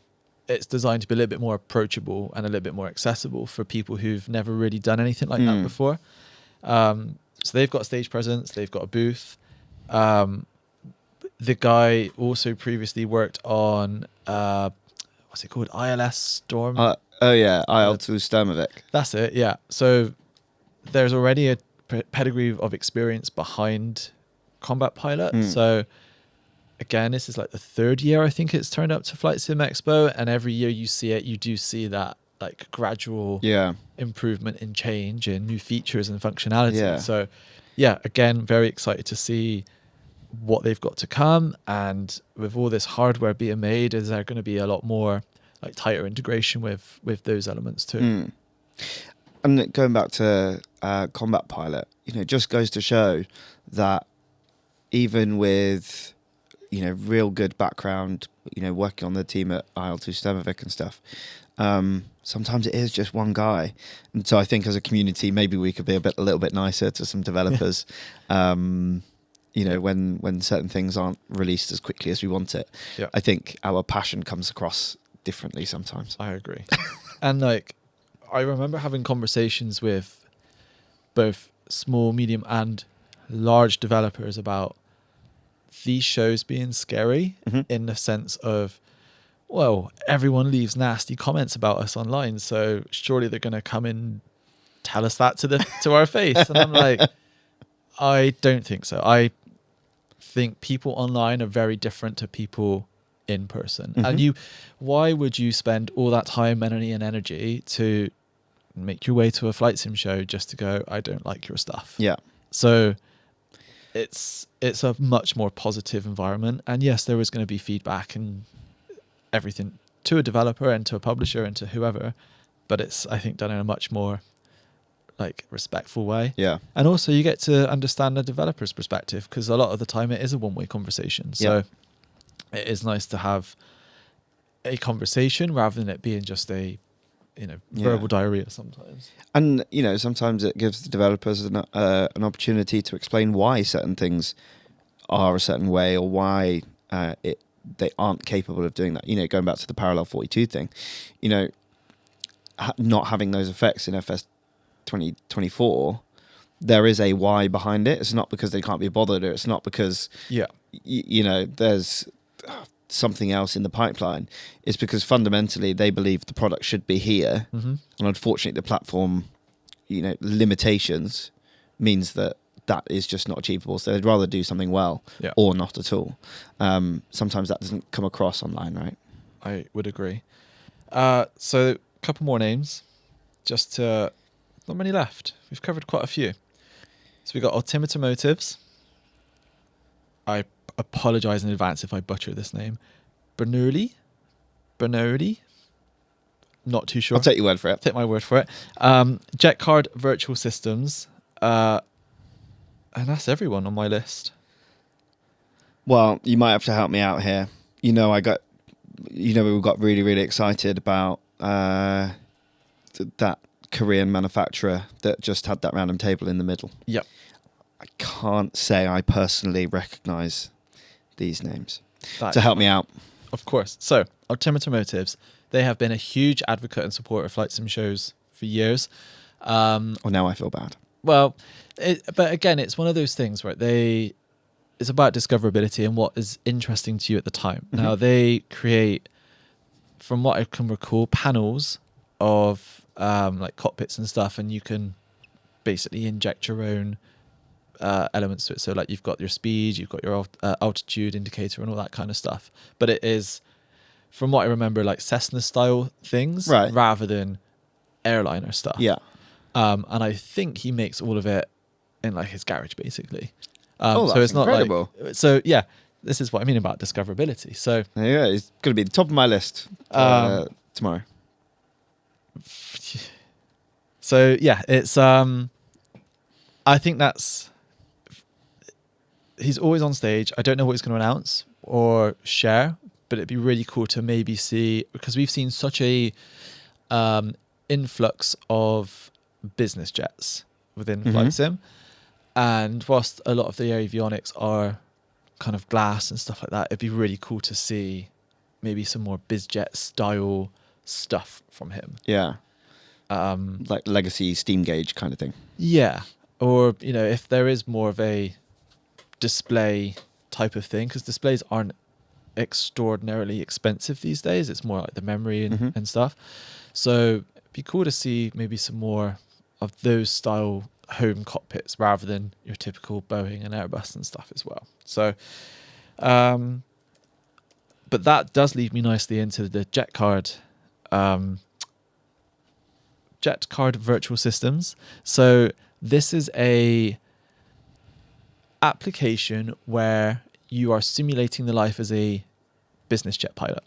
it's designed to be a little bit more approachable and a little bit more accessible for people who've never really done anything like that before. So they've got stage presence, they've got a booth. The guy also previously worked on, what's it called? ILS Storm. IL2 Sturmovik. That's it, yeah. So there's already a pedigree of experience behind Combat Pilot. So again, this is like the third year I think it's turned up to FlightSimExpo, and every year you see it, you do see that like gradual improvement in change and new features and functionality. So yeah, again, very excited to see what they've got to come, and with all this hardware being made, is there going to be a lot more like tighter integration with those elements too. And going back to Combat Pilot, it just goes to show that even with, real good background, working on the team at IL2 Stemovic and stuff, sometimes it is just one guy. And so I think as a community, maybe we could be a little bit nicer to some developers, when certain things aren't released as quickly as we want it. Yeah. I think our passion comes across differently sometimes. I agree. And I remember having conversations with both small, medium, and large developers about these shows being scary in the sense of, well, everyone leaves nasty comments about us online, so surely they're going to come and tell us that to our face. And I'm like, I don't think so. I think people online are very different to people in person. And why would you spend all that time, money, and energy to make your way to a flight sim show just to go, I don't like your stuff? Yeah. So it's a much more positive environment. And yes, there is going to be feedback and everything to a developer and to a publisher and to whoever, but it's, I think, done in a much more respectful way. Yeah. And also you get to understand the developer's perspective, because a lot of the time it is a one-way conversation. So it is nice to have a conversation rather than it being just a verbal diarrhea sometimes. And sometimes it gives the developers an opportunity to explain why certain things are a certain way, or why they aren't capable of doing that. Going back to the Parallel 42 thing, not having those effects in FS 2024, there is a why behind it. It's not because they can't be bothered, or it's not because there's something else in the pipeline. It's because fundamentally they believe the product should be here, and unfortunately the platform limitations means that is just not achievable, so they'd rather do something well or not at all. Sometimes that doesn't come across online, right? I would agree. So a couple more names, just to, not many left. We've covered quite a few. So we got Altimeter Motives. I apologize in advance if I butcher this name. Bernardi? Not too sure. I'll take your word for it. Take my word for it. JetCard Virtual Systems. And that's everyone on my list. Well, you might have to help me out here. We got really, really excited about that Korean manufacturer that just had that random table in the middle. Yep. I can't say I personally recognize these names. So help me out. Of course. So, Altimeter Motives, they have been a huge advocate and supporter of flight sim shows for years. Now I feel bad. Well, but again, it's one of those things where it's about discoverability and what is interesting to you at the time. Now, they create, from what I can recall, panels of cockpits and stuff, and you can basically inject your own elements to it. So you've got your speed, you've got your altitude indicator and all that kind of stuff. But it is, from what I remember, Cessna style things rather than airliner stuff. Yeah. And I think he makes all of it in his garage, basically. That's so it's not incredible. This is what I mean about discoverability. So yeah, it's going to be the top of my list tomorrow. So yeah, it's I think that's, he's always on stage. I don't know what he's going to announce or share, but it'd be really cool to maybe see, because we've seen such a influx of business jets within Flight Sim, and whilst a lot of the avionics are kind of glass and stuff like that, it'd be really cool to see maybe some more bizjet style stuff from him. Yeah. Like legacy steam gauge kind of thing. Yeah. Or, if there is more of a display type of thing, because displays aren't extraordinarily expensive these days. It's more like the memory and stuff. So it'd be cool to see maybe some more of those style home cockpits rather than your typical Boeing and Airbus and stuff as well. So, but that does lead me nicely into the JetCard Virtual Systems. So this is a application where you are simulating the life as a business jet pilot.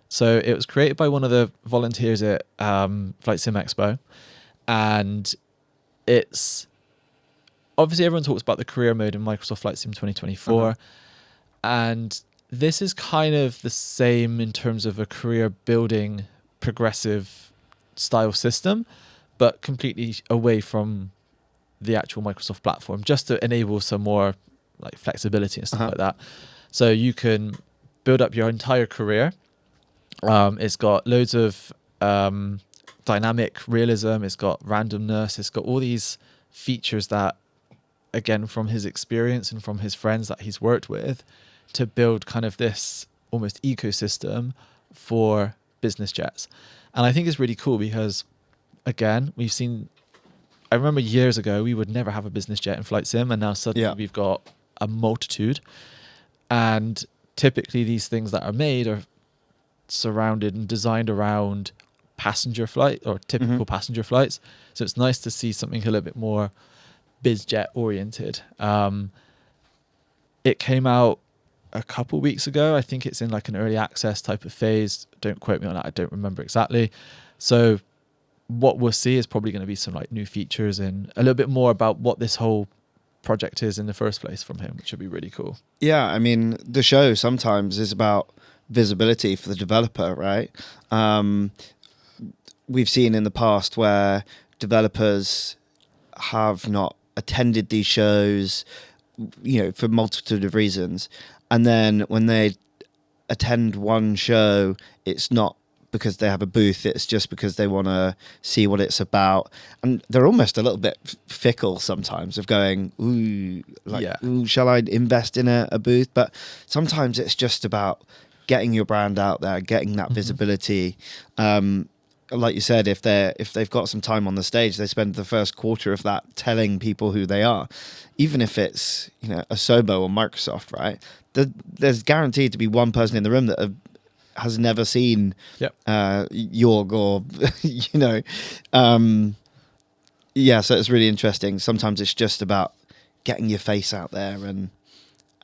So it was created by one of the volunteers at FlightSimExpo, and it's obviously everyone talks about the career mode in Microsoft Flight Sim 2024, and this is kind of the same in terms of a career building progressive style system, but completely away from the actual Microsoft platform, just to enable some more like flexibility and stuff like that. So you can build up your entire career. It's got loads of dynamic realism. It's got randomness. It's got all these features that, again, from his experience and from his friends that he's worked with, to build kind of this almost ecosystem for business jets. And I think it's really cool because, again, we've seen, I remember years ago, we would never have a business jet in Flight Sim, and now suddenly we've got a multitude. And typically these things that are made are surrounded and designed around passenger flight or typical passenger flights. So it's nice to see something a little bit more biz jet oriented. It came out a couple weeks ago. I think it's in like an early access type of phase. Don't quote me on that. I don't remember exactly. So what we'll see is probably going to be some like new features and a little bit more about what this whole project is in the first place from him, which would be really cool. Yeah, I mean, the show sometimes is about visibility for the developer, right? We've seen in the past where developers have not attended these shows, you know, for a multitude of reasons. And then when they attend one show, it's not because they have a booth, it's just because they want to see what it's about. And they're almost a little bit fickle sometimes of going, ooh, like, ooh, shall I invest in a booth? But sometimes it's just about getting your brand out there, getting that visibility. Like you said, if they've got some time on the stage, they spend the first quarter of that telling people who they are. Even if it's, you know, Asobo or Microsoft, right? There's guaranteed to be one person in the room that has never seen Yorg or, you know. So it's really interesting. Sometimes it's just about getting your face out there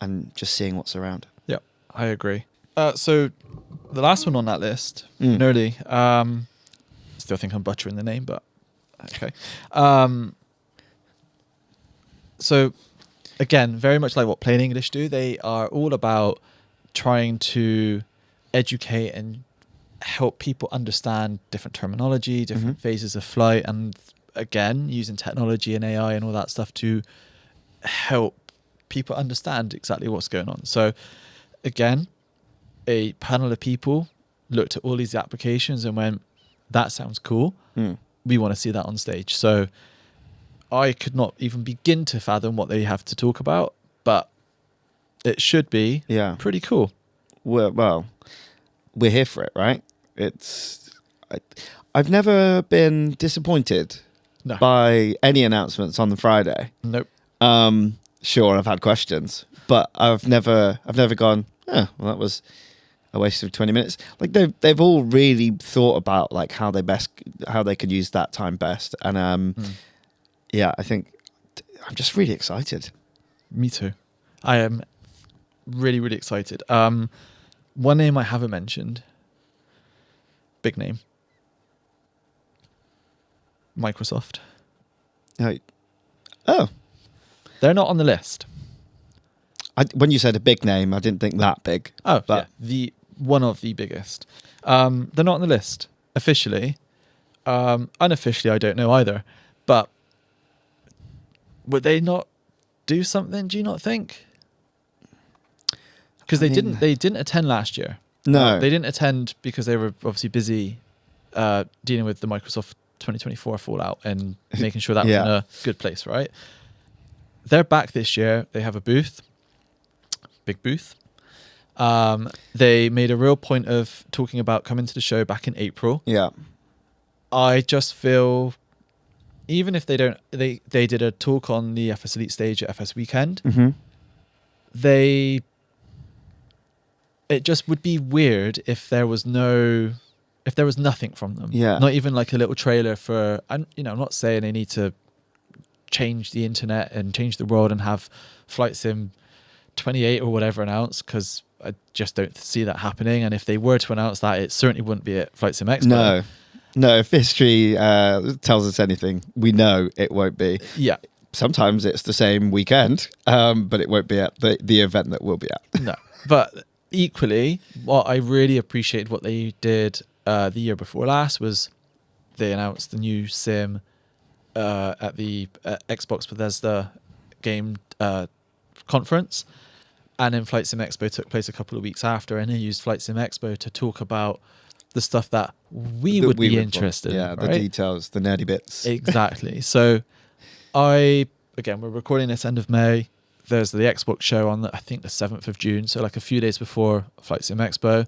and just seeing what's around. Yeah, I agree. So the last one on that list, Nerdy, still think I'm butchering the name, but okay. So again, very much like what Plain English do, they are all about trying to educate and help people understand different terminology, different phases of flight, and again, using technology and AI and all that stuff to help people understand exactly what's going on. So again, a panel of people looked at all these applications and went, that sounds cool. We want to see that on stage. So I could not even begin to fathom what they have to talk about, but it should be pretty cool. Well, we're here for it, right? I've never been disappointed by any announcements on the Friday. Nope. Sure, I've had questions, but I've never gone, well, that was a waste of 20 minutes. Like they've all really thought about like how they could use that time best. And I think I'm just really excited. Me too. I am really, really excited. One name I haven't mentioned, big name, Microsoft. Oh. They're not on the list. When you said a big name, I didn't think that big. Oh, but one of the biggest. They're not on the list officially. Unofficially, I don't know either. But would they not do something? Do you not think? Because they didn't attend last year. No, they didn't attend because they were obviously busy dealing with the Microsoft 2024 fallout and making sure that was in a good place, right? They're back this year. They have a booth, big booth. They made a real point of talking about coming to the show back in April. Yeah. I just feel, even if they don't, they did a talk on the FSElite stage at FS Weekend. It just would be weird if there was nothing from them. Yeah. Not even like a little trailer for, I'm not saying they need to change the internet and change the world and have Flight Sim 28 or whatever announced, because I just don't see that happening. And if they were to announce that, it certainly wouldn't be at FlightSimExpo. No. No, if history tells us anything, we know it won't be. Yeah. Sometimes it's the same weekend, but it won't be at the event that we'll be at. No. But equally, what I really appreciated what they did the year before last was they announced the new sim at the Xbox Bethesda game conference. And then FlightSimExpo took place a couple of weeks after, and they used FlightSimExpo to talk about the stuff that we would be interested in. Yeah, the details, the nerdy bits. Exactly. So we're recording this end of May. There's the Xbox show on, I think, the 7th of June, so like a few days before FlightSimExpo.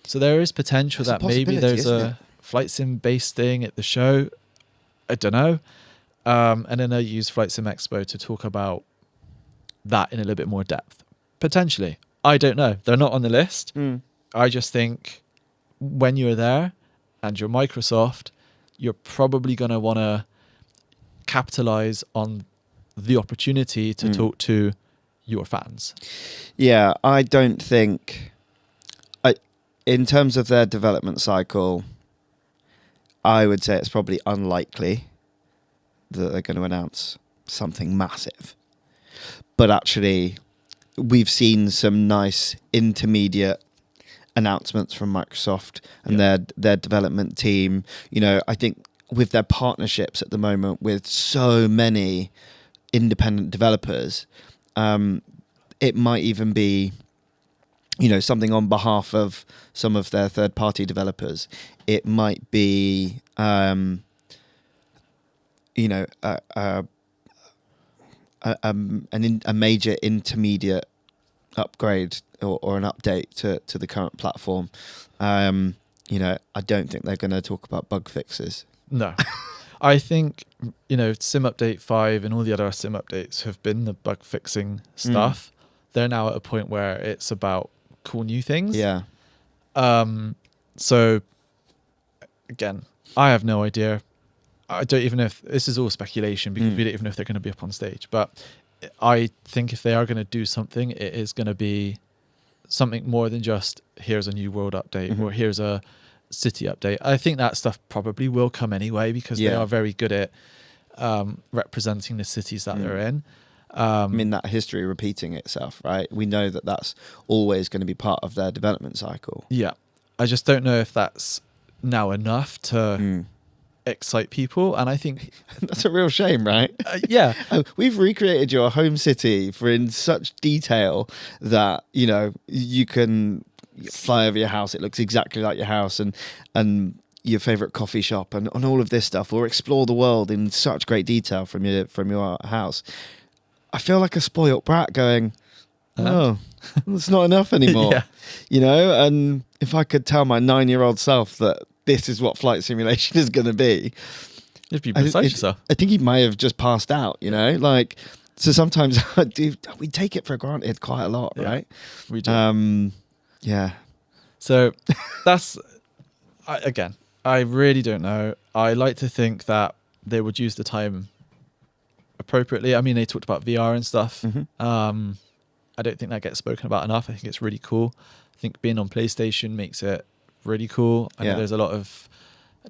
So there is potential that maybe there's a Flight Sim based thing at the show. I don't know. And then they use FlightSimExpo to talk about that in a little bit more depth. Potentially. I don't know. They're not on the list. I just think when you're there and you're Microsoft, you're probably going to want to capitalize on the opportunity to talk to your fans. Yeah, I don't think... in terms of their development cycle, I would say it's probably unlikely that they're going to announce something massive. But actually, we've seen some nice intermediate announcements from Microsoft and their development team. You know, I think with their partnerships at the moment with so many independent developers, it might even be, you know, something on behalf of some of their third-party developers. It might be, you know, a major intermediate upgrade or an update to the current platform. You know, I don't think they're going to talk about bug fixes. No. I think, you know, Sim Update 5 and all the other Sim updates have been the bug fixing stuff. They're now at a point where it's about cool new things. Yeah. So, again, I have no idea. I don't even know if this is all speculation because we don't even know if they're going to be up on stage. But I think if they are going to do something, it is going to be something more than just here's a new world update or here's a city update. I think that stuff probably will come anyway because they are very good at representing the cities that they're in. I mean, that history repeating itself, right? We know that that's always going to be part of their development cycle. Yeah. I just don't know if that's now enough to excite people. And I think that's a real shame, right? Yeah. We've recreated your home city in such detail that, you know, you can fly over your house. It looks exactly like your house and your favorite coffee shop and all of this stuff, or explore the world in such great detail from your house. I feel like a spoilt brat going, oh, it's not enough anymore. Yeah. You know, and if I could tell my 9-year-old self that this is what flight simulation is going to be, you'd be beside yourself. I think he may have just passed out, you know, like, so sometimes we take it for granted quite a lot, right? We do. Yeah. So that's, again, I really don't know. I like to think that they would use the time appropriately. I mean, they talked about VR and stuff. I don't think that gets spoken about enough. I think it's really cool. I think being on PlayStation makes it really cool. I know there's a lot of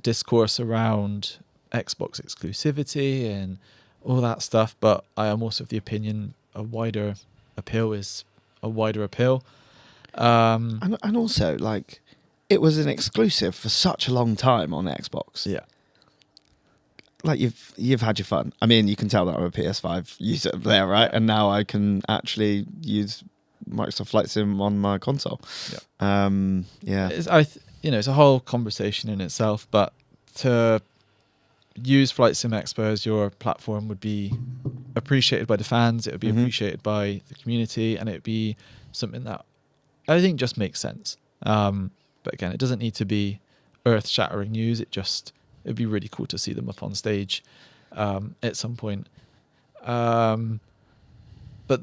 discourse around Xbox exclusivity and all that stuff, but I am also of the opinion a wider appeal is a wider appeal. And also, like, it was an exclusive for such a long time on Xbox. Yeah. Like, you've had your fun. I mean, you can tell that I'm a PS5 user there, right? And now I can actually use Microsoft Flight Sim on my console. Yeah. It's a whole conversation in itself, but to use FlightSimExpo as your platform would be appreciated by the fans. It would be appreciated by the community, and it would be something that I think just makes sense. But again, it doesn't need to be earth-shattering news. It'd be really cool to see them up on stage at some point. But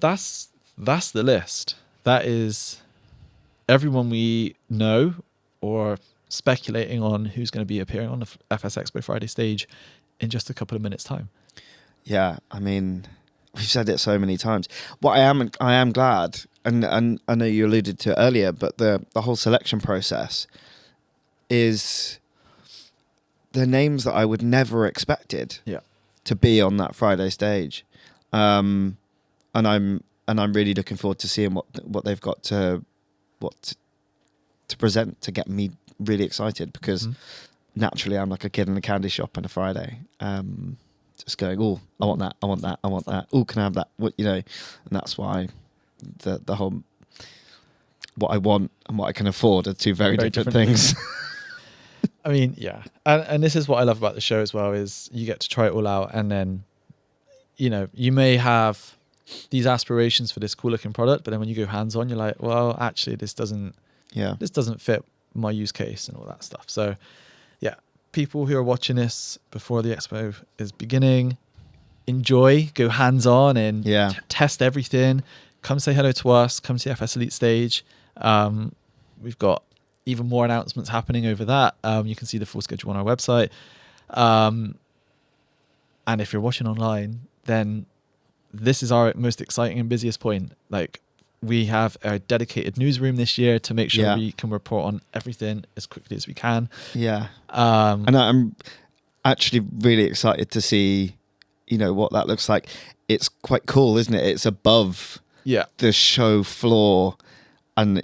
that's the list. That is everyone we know or speculating on who's going to be appearing on the FSExpo Friday stage in just a couple of minutes' time. Yeah, I mean, we've said it so many times. What I am glad, and I know you alluded to it earlier, but the whole selection process is they're names that I would never expected Yeah. to be on that Friday stage, and I'm really looking forward to seeing what they've got to present to get me really excited, because naturally I'm like a kid in a candy shop on a Friday, just going, oh, I want that, I want that, I want that. Oh, can I have that? What, and that's why the whole what I want and what I can afford are two very different things. I mean, yeah. And this is what I love about the show as well, is you get to try it all out, and then, you may have these aspirations for this cool looking product, but then when you go hands on, you're like, well, actually this doesn't fit my use case and all that stuff. So yeah, people who are watching this before the expo is beginning, enjoy, go hands on and test everything. Come say hello to us, come to the FSElite stage. We've got even more announcements happening over that. You can see the full schedule on our website. And if you're watching online, then this is our most exciting and busiest point. Like, we have a dedicated newsroom this year to make sure we can report on everything as quickly as we can. Yeah. And I'm actually really excited to see, what that looks like. It's quite cool, isn't it? It's above the show floor. And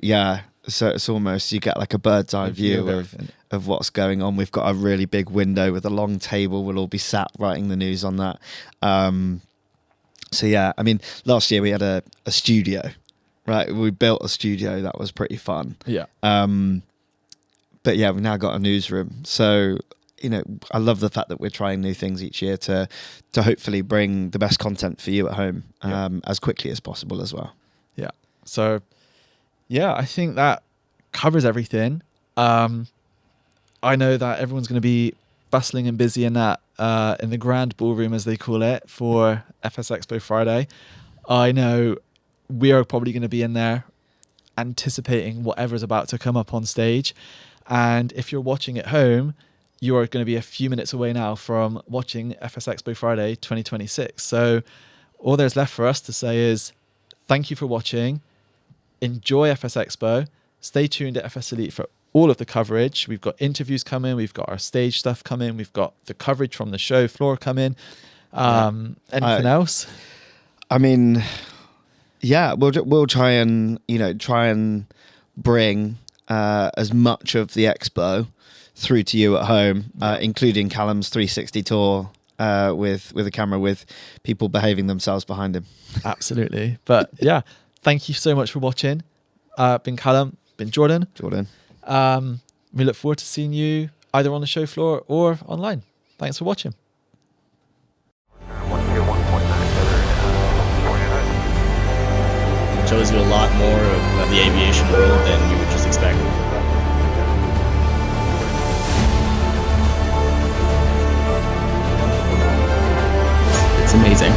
so it's almost, you get like a bird's eye view of what's going on. We've got a really big window with a long table. We'll all be sat writing the news on that. So yeah, I mean, last year we had a studio, right? We built a studio that was pretty fun. Yeah. But yeah, we've now got a newsroom. So, I love the fact that we're trying new things each year to hopefully bring the best content for you at home as quickly as possible as well. Yeah. So yeah, I think that covers everything. I know that everyone's going to be bustling and busy in that in the grand ballroom, as they call it, for FSExpo Friday. I know we are probably going to be in there anticipating whatever's about to come up on stage. And if you're watching at home, you are going to be a few minutes away now from watching FSExpo Friday 2026. So all there's left for us to say is thank you for watching. Enjoy FSExpo. Stay tuned to FSElite for all of the coverage. We've got interviews coming. We've got our stage stuff coming. We've got the coverage from the show floor coming. Anything else? I mean, yeah, we'll try and bring as much of the expo through to you at home, including Callum's 360 tour with a camera with people behaving themselves behind him. Absolutely. But yeah, thank you so much for watching. Been Callum, been Jordan. We look forward to seeing you either on the show floor or online. Thanks for watching. Shows you a lot more of the aviation world than you would just expect. It's amazing.